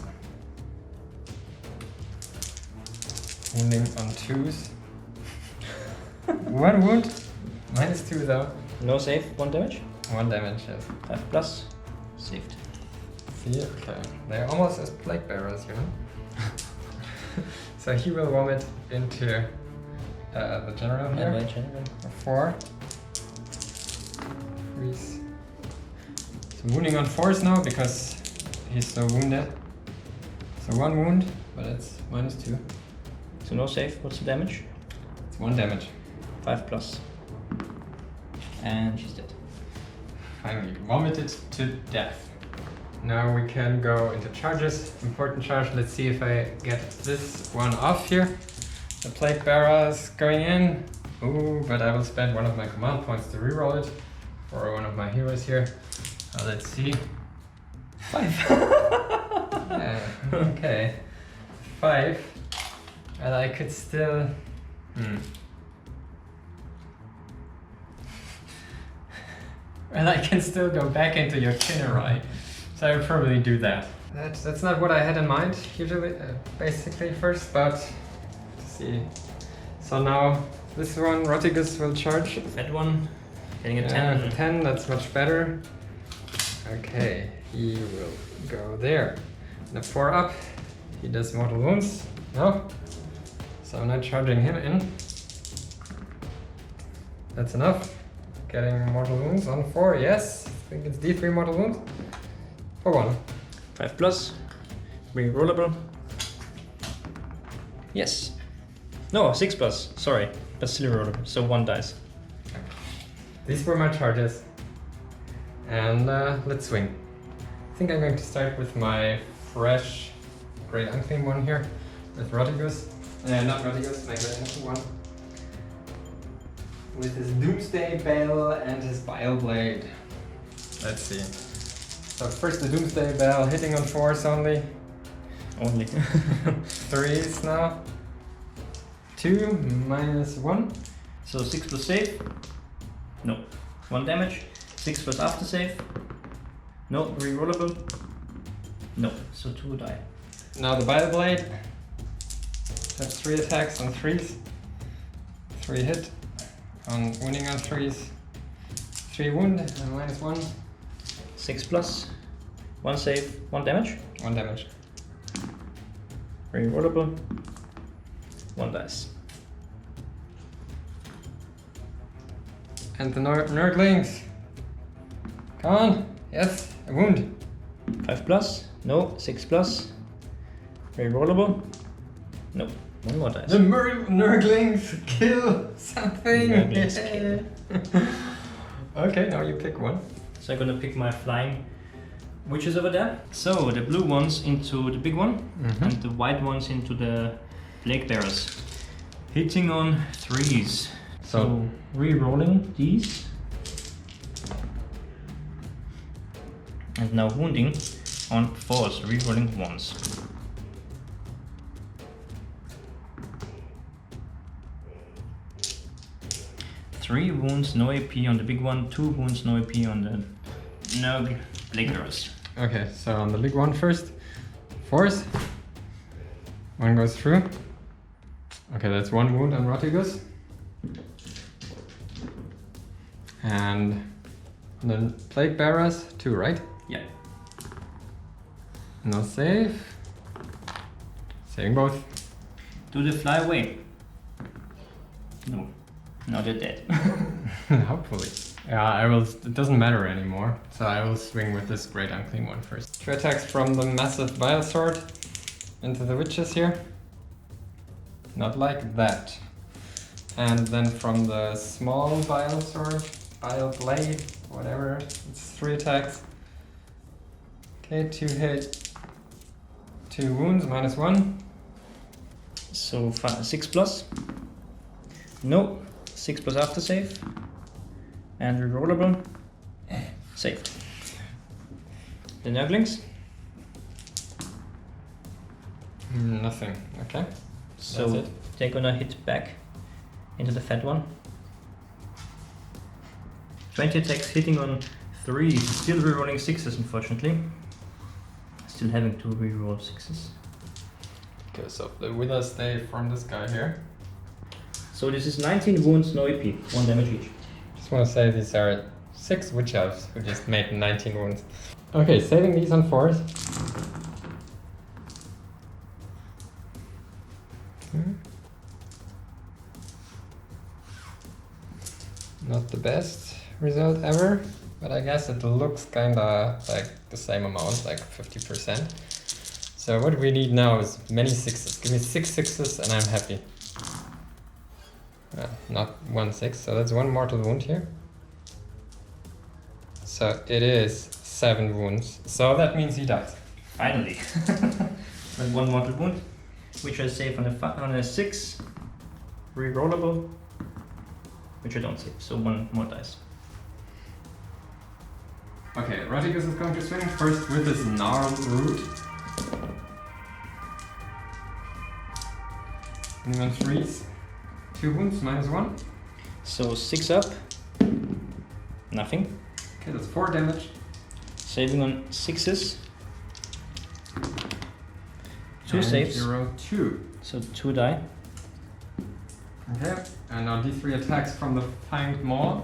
Wounding on 2s. 1 wound. -2 though. No save, 1 damage. 1 damage, yes. 5 plus, saved. See, okay. They're almost as plague bearers, you know? So he will vomit into the general here. Yeah, general. 4. 3s. So wounding on 4s now because he's so wounded. So 1 wound, but it's -2. So no save, what's the damage? It's 1 damage. 5 plus. And she's dead. Finally, vomited to death. Now we can go into charges. Important charge. Let's see if I get this one off here. The plague bearer is going in. Ooh, but I will spend 1 of my command points to reroll it for one of my heroes here. Let's see. 5. Yeah, okay. 5. And I could still... And I can still go back into your Chinnerai. So I would probably do that. That's not what I had in mind usually, basically first, but let's see. So now this one, Rotigus will charge. That one, getting a 10. 10, that's much better. Okay, he will go there. And a 4 up, he does mortal wounds. No? So I'm not charging him in. That's enough. Getting mortal wounds on 4, yes. I think it's D3 mortal wounds. For 1. 5 plus, re-rollable. Yes. No, 6 plus, sorry, but still rollable, so 1 dice. These were my charges. And let's swing. I think I'm going to start with my fresh Great Unclean one here, with Rotigus. Not Rotigus, my Great Unclean one. With his Doomsday Bell and his Bile Blade. Let's see. So first the Doomsday Bell, hitting on 4s only. Only. 3s now. 2 -1. So 6 plus save. No. 1 damage. 6 plus after save. No, re-rollable. No, so 2 die. Now the Bile Blade. That's 3 attacks on 3s. 3 hit. On wounding on 3s. 3 wound and -1. 6 plus. 1 save, 1 damage. 1 damage. Re-rollable. 1 dice. And the Nurglings. Come on. Yes, a wound. 5 plus. No. 6 plus. Re-rollable. No. 1 more dice. The Nurglings kill something. Nurglings kill. Okay, now you pick one. So I'm gonna pick my flying witches over there. So the blue ones into the big one, and the white ones into the plague bearers. Hitting on 3s. So re-rolling these. And now wounding on 4s, re-rolling 1s. Three wounds, no AP on the big one, 2 wounds, no AP on the Nurgle plague bearers. Okay, so on the big one first. 4s. 1 goes through. Okay, that's 1 wound on Rotigus. And the plague bearers, 2, right? Yeah. No save. Saving both. Do they fly away? No. Now they're dead. Hopefully. Yeah, I will. It doesn't matter anymore. So I will swing with this Great Unclean one first. 2 attacks from the massive Vile Sword into the witches here. Not like that. And then from the small bile sword, bile blade, whatever, it's 3 attacks. Okay, 2 hit, 2 wounds, -1. So 6 plus. No, 6 plus after save. And rerollable. Saved. The Nurglings. Nothing, okay. So That's it. they're gonna hit back into the fat one. 20 attacks hitting on 3. Still rerolling 6s, unfortunately. Still having to reroll 6s. Okay, so the wither stay from this guy here. So this is 19 wounds, no EP, 1 damage each. Just want to say these are 6 witch elves who just made 19 wounds. Okay, saving these on 4s. Not the best result ever, but I guess it looks kinda like the same amount, like 50%. So what we need now is many 6s. Give me 6 6s and I'm happy. Not 1 6, so that's 1 mortal wound here. So it is 7 wounds. So that means he dies. Finally. And 1 mortal wound, which I save on a 6. Rerollable, which I don't save, so 1 more dice. Okay, Rodriguez is going to swing first with his gnarled root. And on 3s. 2 wounds, -1. So 6 up, nothing. Okay, that's 4 damage. Saving on 6s. 2 and saves, you roll 2. so 2 die. Okay, and now D3 attacks from the fanged maw.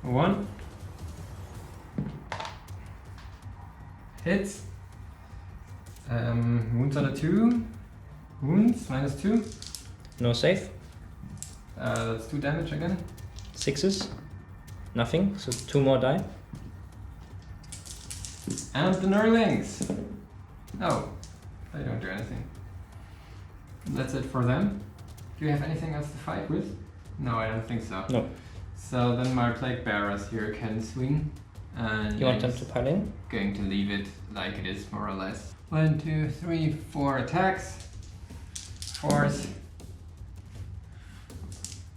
1. Hits. Wounds on a 2. Wounds, -2. No save. That's 2 damage again. 6s, nothing, so 2 more die. And the Nurglings. Oh, they don't do anything. That's it for them. Do you have anything else to fight with? No, I don't think so. No. So then my plague bearers here can swing. And You want them I'm to pile in? going to leave it like it is, more or less. 1, 2, 3, 4 attacks. 4s.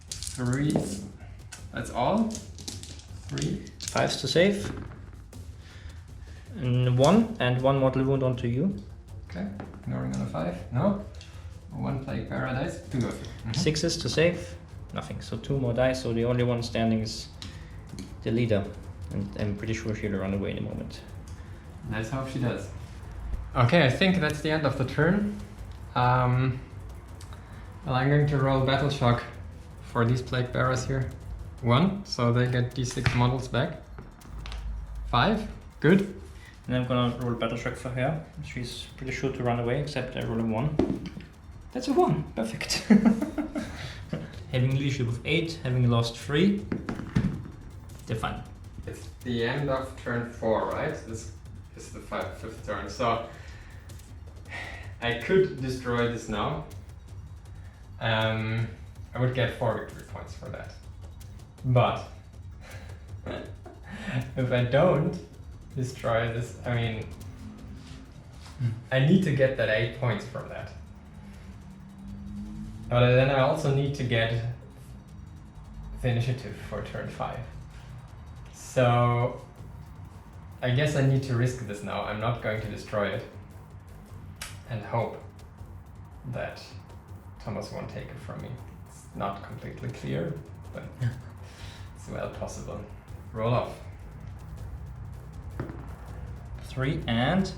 3s. That's all. 3. 5s to save. And 1 mortal wound onto you. Okay, ignoring on a 5. No. 1 plague paradise. 2 of it. 6s to save. Nothing. So 2 more dice. So the only one standing is the leader. And I'm pretty sure she'll run away in a moment. Let's hope she does. Okay, I think that's the end of the turn. Well, I'm going to roll Battle Shock for these plague bearers here. 1, so they get d6 models back. 5, good. And I'm gonna roll Battle Shock for her. She's pretty sure to run away, except I roll a 1. That's a 1, perfect. Having leadership of 8, having lost 3, they're fine. It's the end of turn 4, right? This is the 5th turn. So I could destroy this now. I would get 4 victory points for that. But if I don't destroy this, I mean, I need to get that 8 points from that. But then I also need to get the initiative for turn 5. So I guess I need to risk this now. I'm not going to destroy it and hope that Thomas won't take it from me. It's not completely clear, but it's well possible. Roll off. 3 and...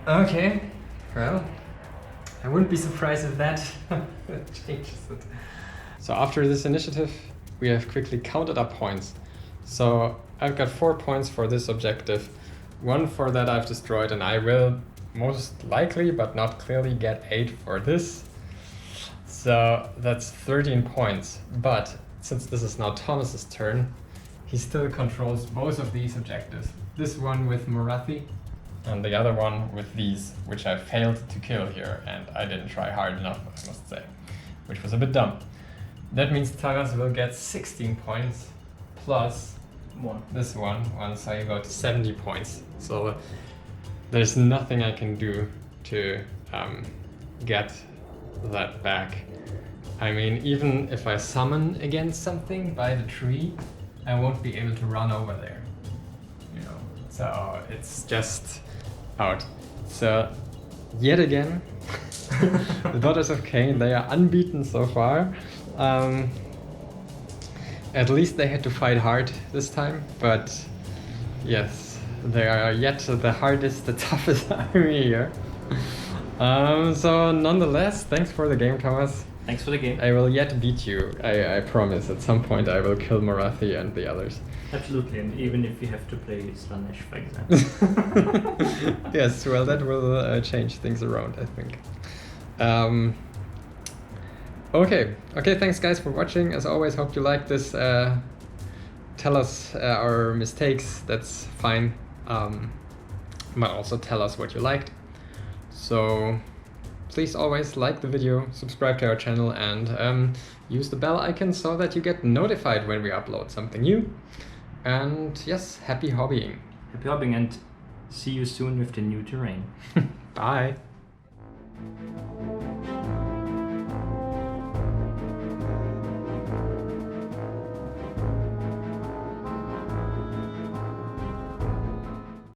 Okay, well, I wouldn't be surprised if that changes it. So after this initiative, we have quickly counted up points. So I've got 4 points for this objective, 1 for that I've destroyed, and I will most likely, but not clearly, get 8 for this. So that's 13 points. But since this is now Thomas's turn, he still controls both of these objectives. This one with Morathi and the other one with these, which I failed to kill here, and I didn't try hard enough, I must say, which was a bit dumb. That means Taras will get 16 points plus this one, so you go to 70 points. So there's nothing I can do to get that back. I mean, even if I summon against something by the tree, I won't be able to run over there, you know. So it's just out. So yet again, the Daughters of KHAINE, they are unbeaten so far. At least they had to fight hard this time, but yes, they are yet the hardest, the toughest army here. So nonetheless, thanks for the game, Thomas. Thanks for the game. I will yet beat you. I promise. At some point I will kill Morathi and the others. Absolutely, and even if we have to play Slanesh, for example. Yes, well, that will change things around, I think. Okay, thanks guys for watching. As always, hope you like this. Tell us our mistakes, that's fine. But also tell us what you liked. So please always like the video, subscribe to our channel, and use the bell icon so that you get notified when we upload something new. And yes, happy hobbying. Happy hobbying, and see you soon with the new terrain. Bye.